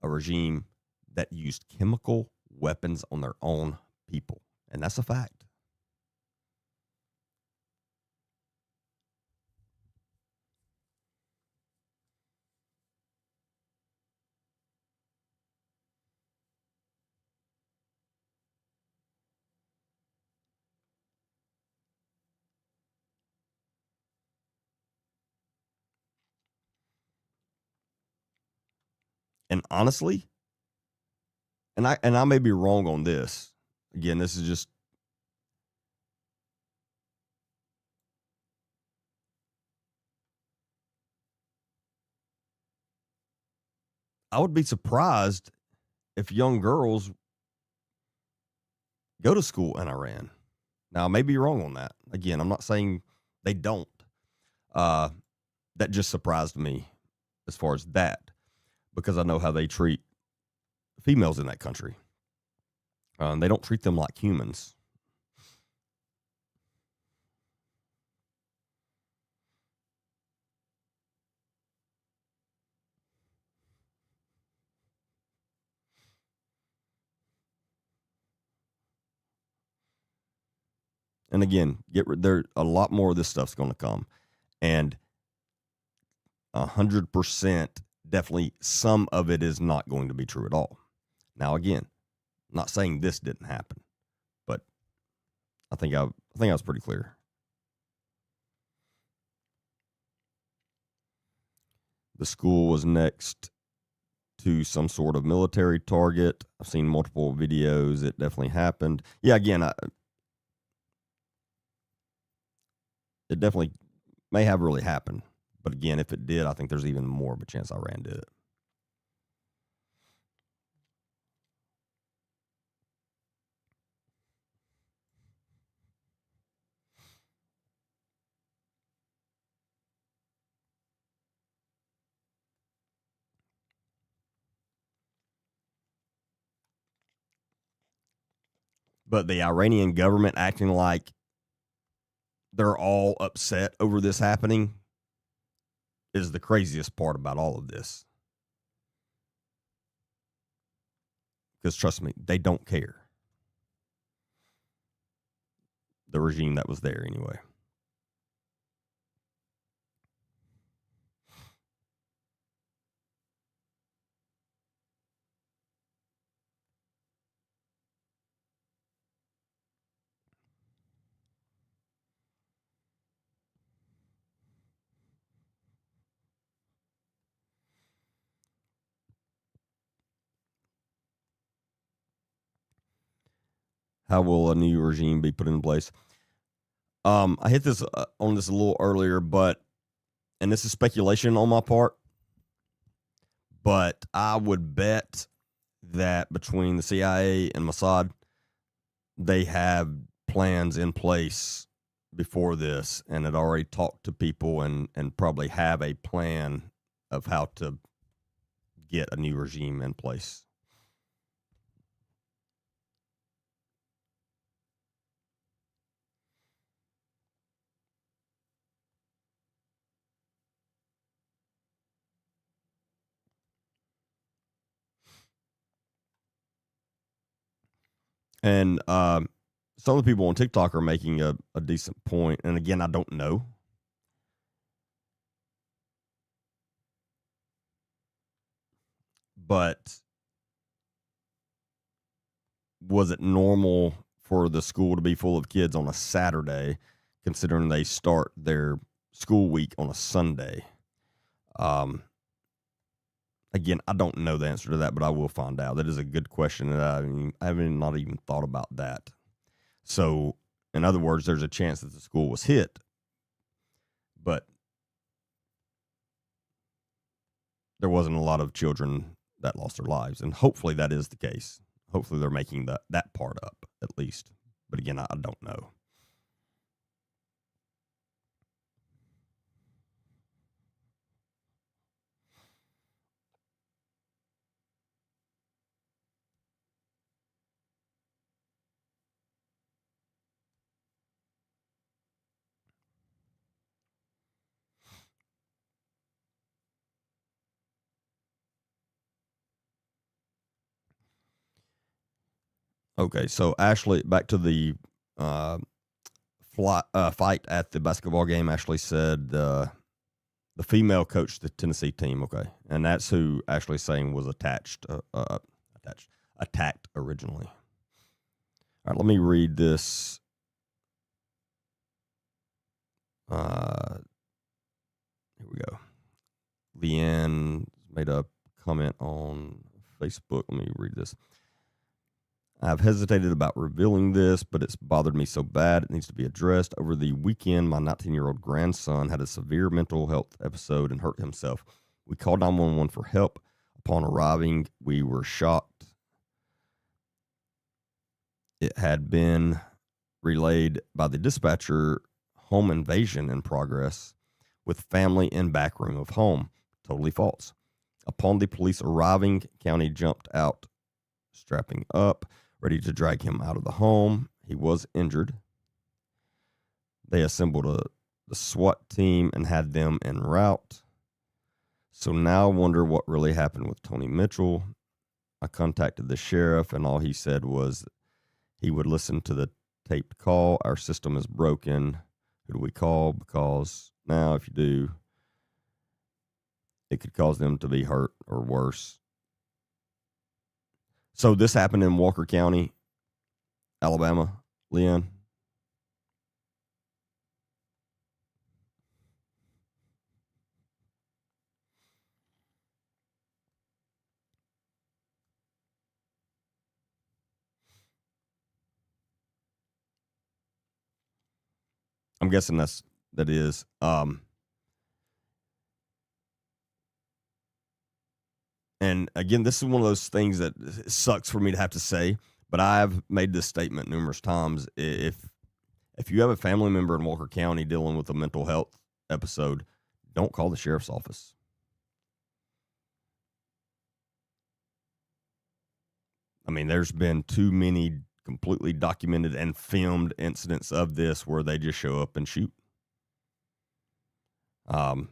a regime that used chemical weapons on their own people, and that's a fact. And honestly, and I may be wrong on this. Again, this is just I would be surprised if young girls go to school in Iran. Now, I may be wrong on that. Again, I'm not saying they don't. That just surprised me as far as that, because I know how they treat females in that country. They don't treat them like humans. And again, there a lot more of this stuff's going to come, and 100% definitely some of it is not going to be true at all. Now, again, I'm not saying this didn't happen, but I think I was pretty clear. The school was next to some sort of military target. I've seen multiple videos. It definitely happened. Yeah, again, it definitely may have really happened. But again, if it did, I think there's even more of a chance Iran did it. But the Iranian government acting like they're all upset over this happening is the craziest part about all of this. Because trust me, they don't care. The regime that was there anyway. How will a new regime be put in place? I hit this on this a little earlier, and this is speculation on my part, but I would bet that between the CIA and Mossad, they have plans in place before this and had already talked to people and probably have a plan of how to get a new regime in place. And some of the people on TikTok are making a decent point. And again, I don't know. But was it normal for the school to be full of kids on a Saturday, considering they start their school week on a Sunday? Again, I don't know the answer to that, but I will find out. That is a good question, and I haven't not even thought about that. So, in other words, there's a chance that the school was hit, but there wasn't a lot of children that lost their lives, and hopefully that is the case. Hopefully they're making that part up at least. But again, I don't know. Okay, so Ashley, back to the fight at the basketball game. Ashley said the female coached the Tennessee team. Okay, and that's who Ashley's saying was attacked originally. All right, let me read this. Here we go. Leanne made a comment on Facebook. Let me read this. I've hesitated about revealing this, but it's bothered me so bad it needs to be addressed. Over the weekend, my 19-year-old grandson had a severe mental health episode and hurt himself. We called 911 for help. Upon arriving, we were shocked. It had been relayed by the dispatcher, home invasion in progress with family in back room of home. Totally false. Upon the police arriving, county jumped out, strapping up, ready to drag him out of the home. He was injured. They assembled the SWAT team and had them en route. So now I wonder what really happened with Tony Mitchell. I contacted the sheriff, and all he said was he would listen to the taped call. Our system is broken. Who do we call? Because now if you do, it could cause them to be hurt or worse. So this happened in Walker County, Alabama, Leanne. I'm guessing that is. And again, this is one of those things that sucks for me to have to say, but I've made this statement numerous times. If you have a family member in Walker County dealing with a mental health episode, don't call the sheriff's office. I mean, there's been too many completely documented and filmed incidents of this where they just show up and shoot. I've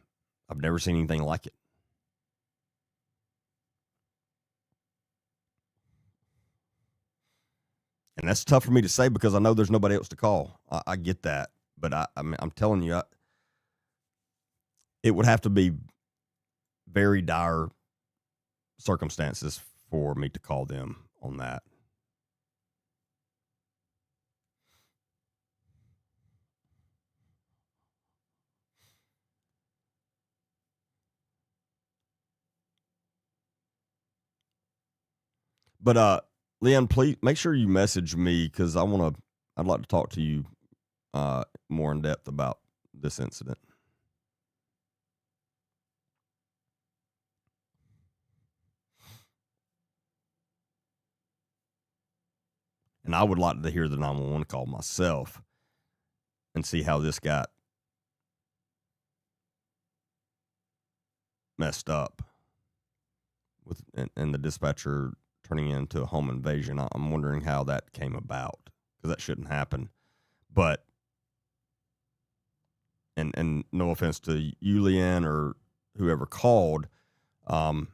never seen anything like it. And that's tough for me to say because I know there's nobody else to call. I get that. But I'm telling you, it would have to be very dire circumstances for me to call them on that. But Leanne, please make sure you message me because I'd like to talk to you more in depth about this incident. And I would like to hear the 911 call myself and see how this got messed up with and the dispatcher turning into a home invasion. I'm wondering how that came about because that shouldn't happen. But and no offense to you, Leanne, or whoever called, I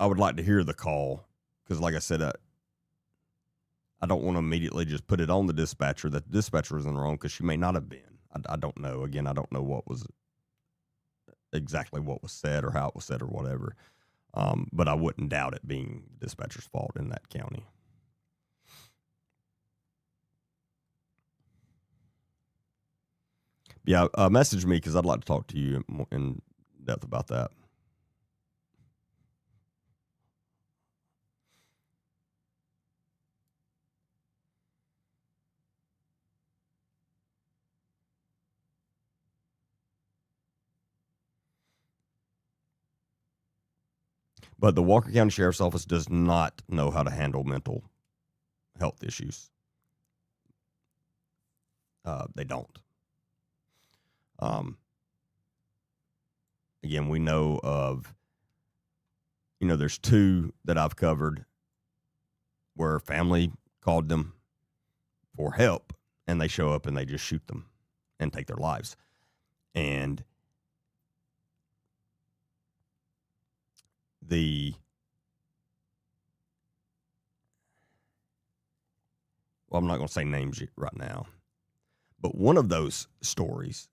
would like to hear the call because, like I said, I don't want to immediately just put it on the dispatcher that the dispatcher is in the wrong because she may not have been. I don't know. Again, I don't know what was exactly what was said or how it was said or whatever. But I wouldn't doubt it being the dispatcher's fault in that county. Yeah, message me because I'd like to talk to you in depth about that. But the Walker County Sheriff's Office does not know how to handle mental health issues. They don't. Again, we know of, there's two that I've covered where family called them for help and they show up and they just shoot them and take their lives. And the well, I'm not going to say names right now, but one of those stories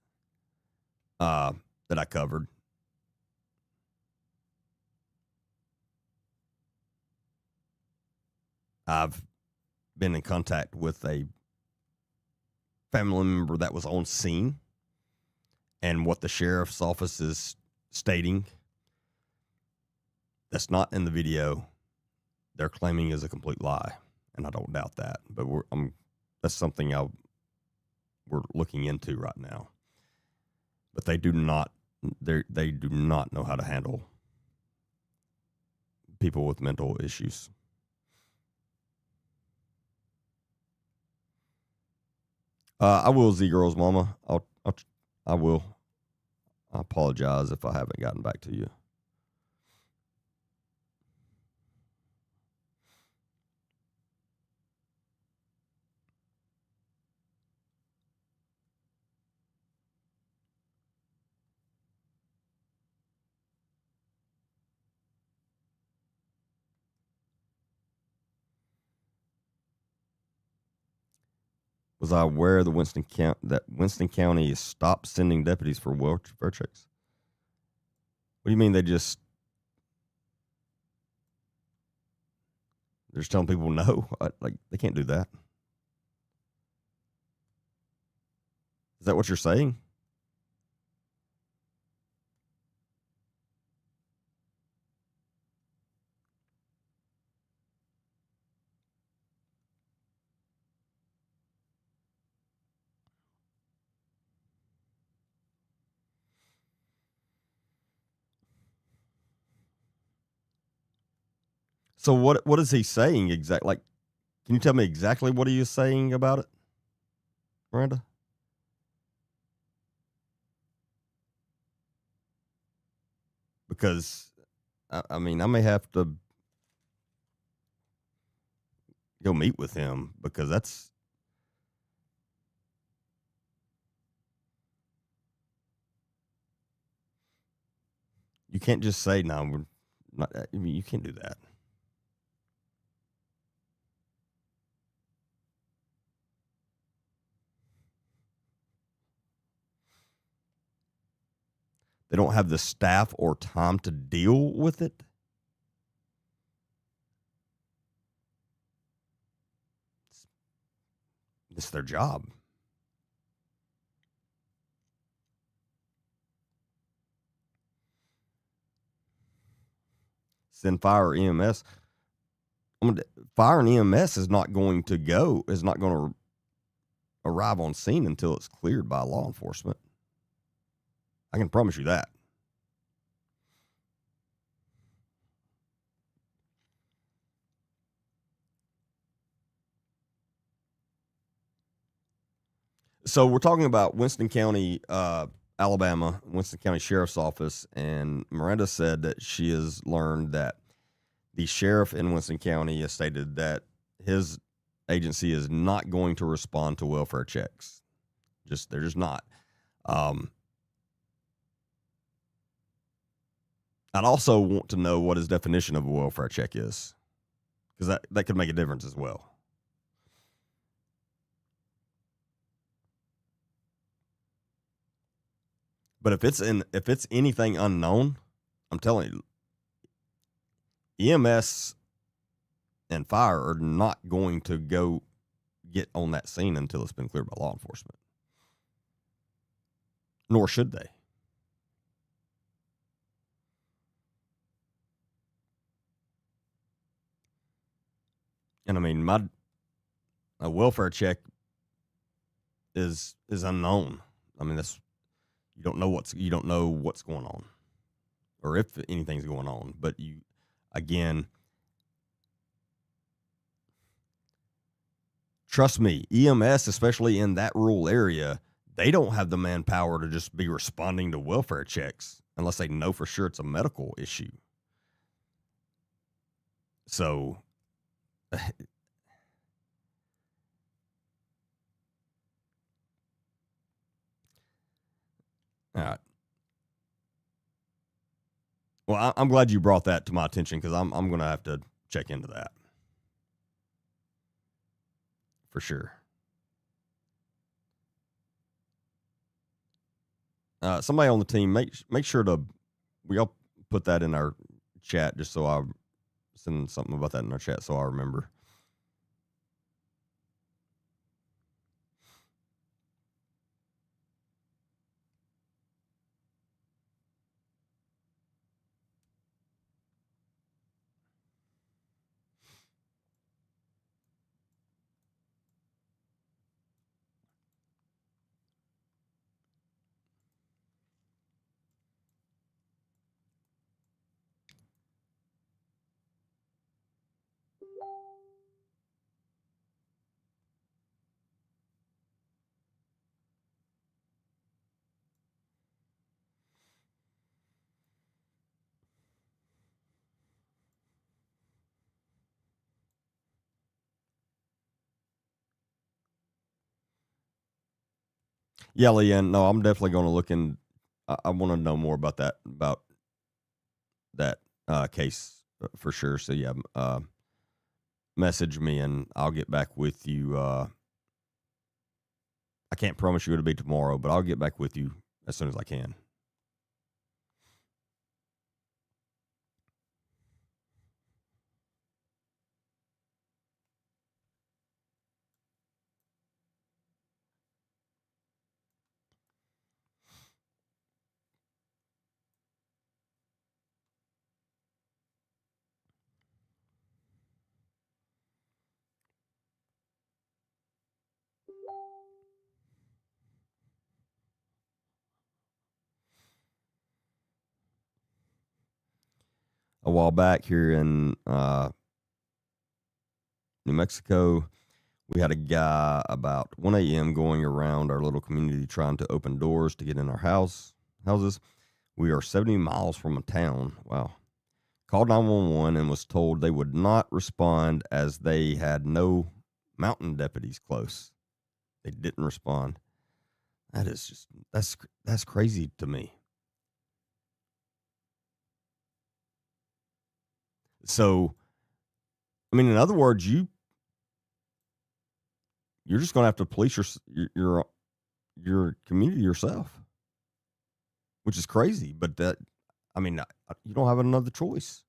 that I covered, I've been in contact with a family member that was on scene, and what the sheriff's office is stating that's not in the video, they're claiming is a complete lie, and I don't doubt that. But that's something we're looking into right now. But they do not know how to handle people with mental issues. I will, Z Girl's mama. I will. I apologize if I haven't gotten back to you. Was I aware that Winston County stopped sending deputies for welfare checks? What do you mean they're just telling people no? Like, they can't do that. Is that what you're saying? So what is he saying exactly? Like, can you tell me exactly what he is saying about it, Miranda? Because I mean, I may have to go meet with him, because that's you can't just say no. We're not. I mean, you can't do that. They don't have the staff or time to deal with it. It's their job. Send fire or EMS. Fire and EMS is not going to arrive on scene until it's cleared by law enforcement. I can promise you that. So we're talking about Winston County, Alabama, Winston County Sheriff's Office, and Miranda said that she has learned that the sheriff in Winston County has stated that his agency is not going to respond to welfare checks. They're just not. I'd also want to know what his definition of a welfare check is, because that could make a difference as well. But if it's anything unknown, I'm telling you, EMS and fire are not going to go get on that scene until it's been cleared by law enforcement. Nor should they. And I mean, a welfare check is unknown. I mean, you don't know what's going on, or if anything's going on. But again, trust me, EMS, especially in that rural area, they don't have the manpower to just be responding to welfare checks unless they know for sure it's a medical issue. So, all right. Well, I'm glad you brought that to my attention because I'm going to have to check into that for sure. Somebody on the team, make sure to we all put that in our chat just so I send something about that in our chat so I remember. Yeah, Leanne. No, I'm definitely going to look in. I want to know more about that case for sure. So yeah, message me and I'll get back with you. I can't promise you it'll be tomorrow, but I'll get back with you as soon as I can. A while back here in New Mexico, we had a guy about 1 a.m. going around our little community trying to open doors to get in our houses. We are 70 miles from a town. Wow. Called 911 and was told they would not respond as they had no mountain deputies close. They didn't respond. That is just that's crazy to me. So, I mean, in other words, you're just going to have to police your community yourself, which is crazy. But that, I mean, you don't have another choice.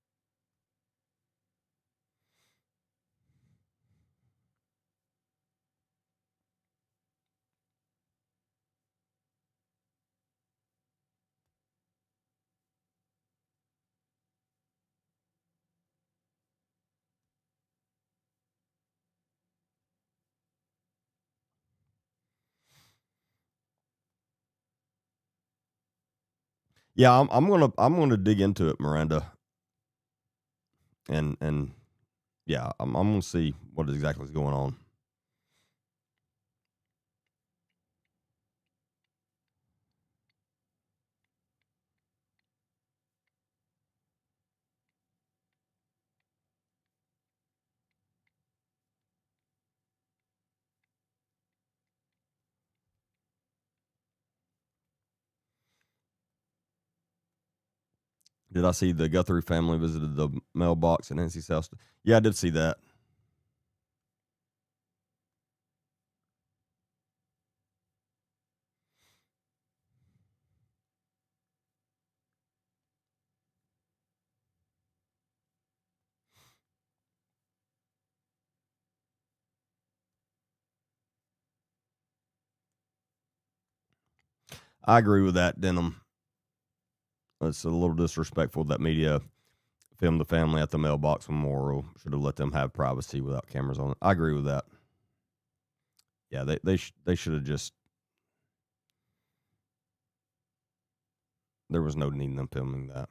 Yeah, I'm gonna dig into it, Miranda, and yeah, I'm gonna see what exactly is going on. Did I see the Guthrie family visited the mailbox in NC's house? Yeah, I did see that. I agree with that, Denham. It's a little disrespectful that media filmed the family at the mailbox memorial. Should have let them have privacy without cameras on it. I agree with that. Yeah, they should have just. There was no need in them filming that.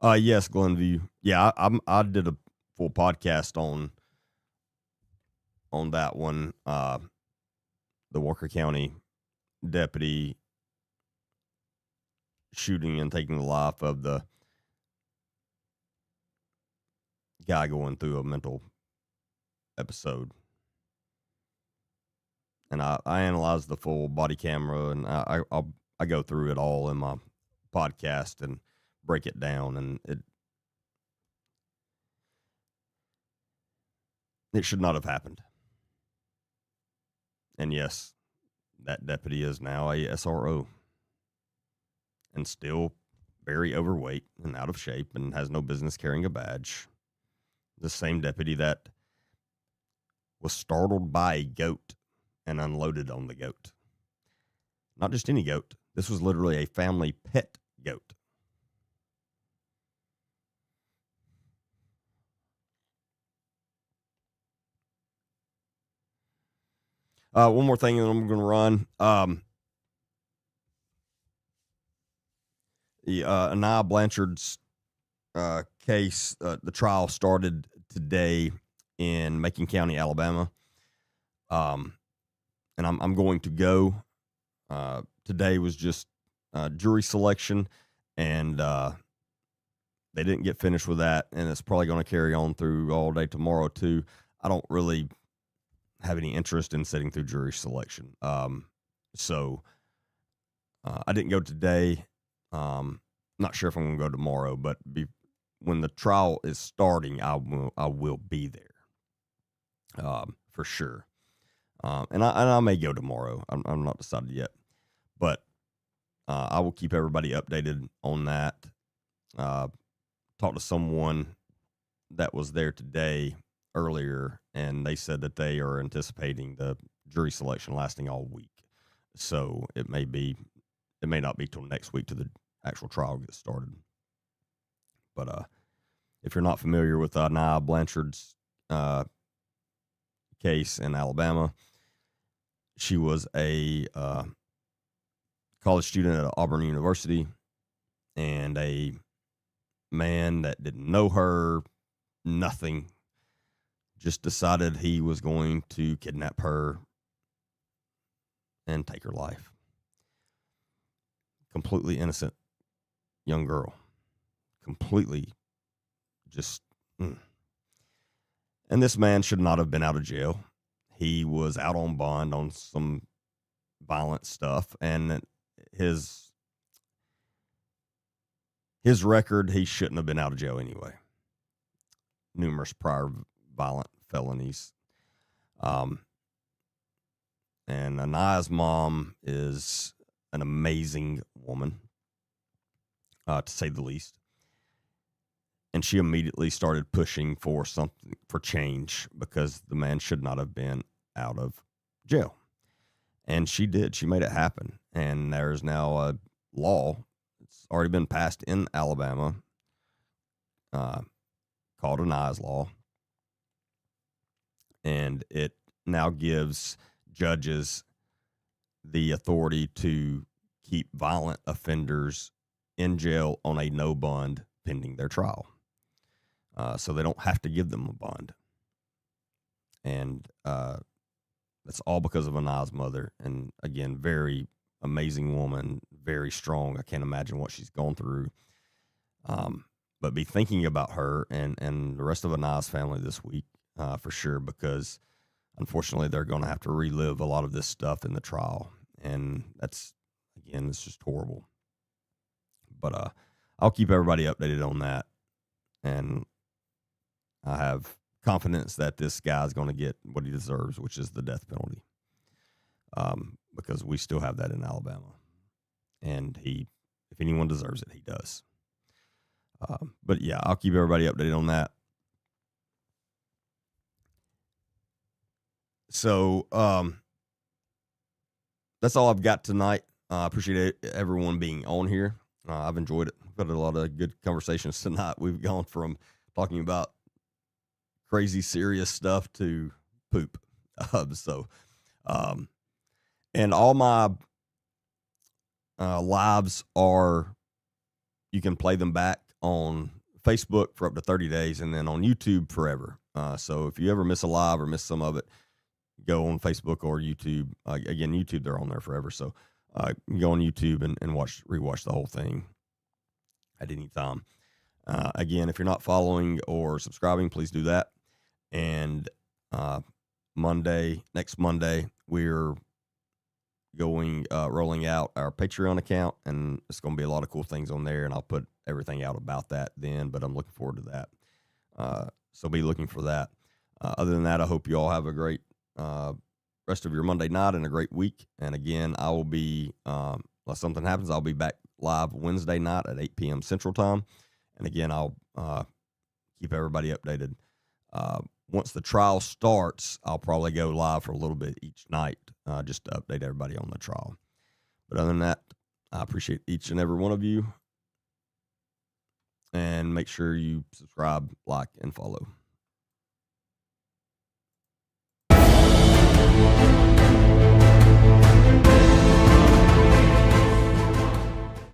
Yes, Glenview. Yeah, I did a full podcast on that one. The Walker County deputy shooting and taking the life of the guy going through a mental episode. And I analyzed the full body camera, and I go through it all in my podcast and break it down, and it should not have happened. And yes, that deputy is now a SRO and still very overweight and out of shape and has no business carrying a badge. The same deputy that was startled by a goat and unloaded on the goat. Not just any goat. This was literally a family pet goat. One more thing, and I'm going to run. Anaya Blanchard's case, the trial started today in Macon County, Alabama. And I'm going to go. Today was just jury selection, and they didn't get finished with that, and it's probably going to carry on through all day tomorrow too. I don't really have any interest in sitting through jury selection. So I didn't go today. Not sure if I'm going to go tomorrow, but when the trial is starting, I will be there for sure. And I may go tomorrow. I'm not decided yet, but I will keep everybody updated on that. Talked to someone that was there today earlier, and they said that they are anticipating the jury selection lasting all week. So it may not be till next week till the actual trial gets started. But if you're not familiar with Anaya Blanchard's case in Alabama, she was a college student at Auburn University, and a man that didn't know her, nothing, just decided he was going to kidnap her and take her life. Completely innocent young girl. Completely just... And this man should not have been out of jail. He was out on bond on some violent stuff, and his record, he shouldn't have been out of jail anyway. Numerous prior violent felonies. And Anaya's mom is an amazing woman, to say the least. And she immediately started pushing for change, because the man should not have been out of jail. And she did. She made it happen. And there's now a law. It's already been passed in Alabama, called Anaya's Law. And it now gives judges the authority to keep violent offenders in jail on a no bond pending their trial. So they don't have to give them a bond. And that's all because of Anaya's mother. And again, very amazing woman, very strong. I can't imagine what she's gone through. But be thinking about her and the rest of Anaya's family this week, for sure, because unfortunately they're going to have to relive a lot of this stuff in the trial. And it's just horrible. But I'll keep everybody updated on that. And I have confidence that this guy's going to get what he deserves, which is the death penalty. Because we still have that in Alabama. And if anyone deserves it, he does. But yeah, I'll keep everybody updated on that. So that's all I've got tonight. I appreciate everyone being on here. I've enjoyed it. We've had a lot of good conversations tonight. We've gone from talking about crazy serious stuff to poop. And all my lives you can play them back on Facebook for up to 30 days and then on YouTube forever. So if you ever miss a live or miss some of it, go on Facebook or YouTube. Again, YouTube, they're on there forever. So you can go on YouTube and rewatch the whole thing at any time. Again, if you're not following or subscribing, please do that. And next Monday, we're rolling out our Patreon account, and it's going to be a lot of cool things on there, and I'll put everything out about that then, but I'm looking forward to that. So be looking for that. Other than that, I hope you all have a great rest of your Monday night and a great week. And again, I will be, unless something happens, I'll be back live Wednesday night at 8 p.m. Central Time. And again, I'll keep everybody updated. Once the trial starts, I'll probably go live for a little bit each night just to update everybody on the trial. But other than that, I appreciate each and every one of you. And make sure you subscribe, like, and follow.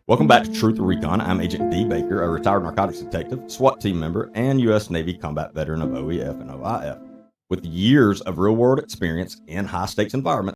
Welcome back to Truth or Recon. I'm Agent D. Baker, a retired narcotics detective, SWAT team member, and U.S. Navy combat veteran of OEF and OIF. With years of real-world experience in high-stakes environments,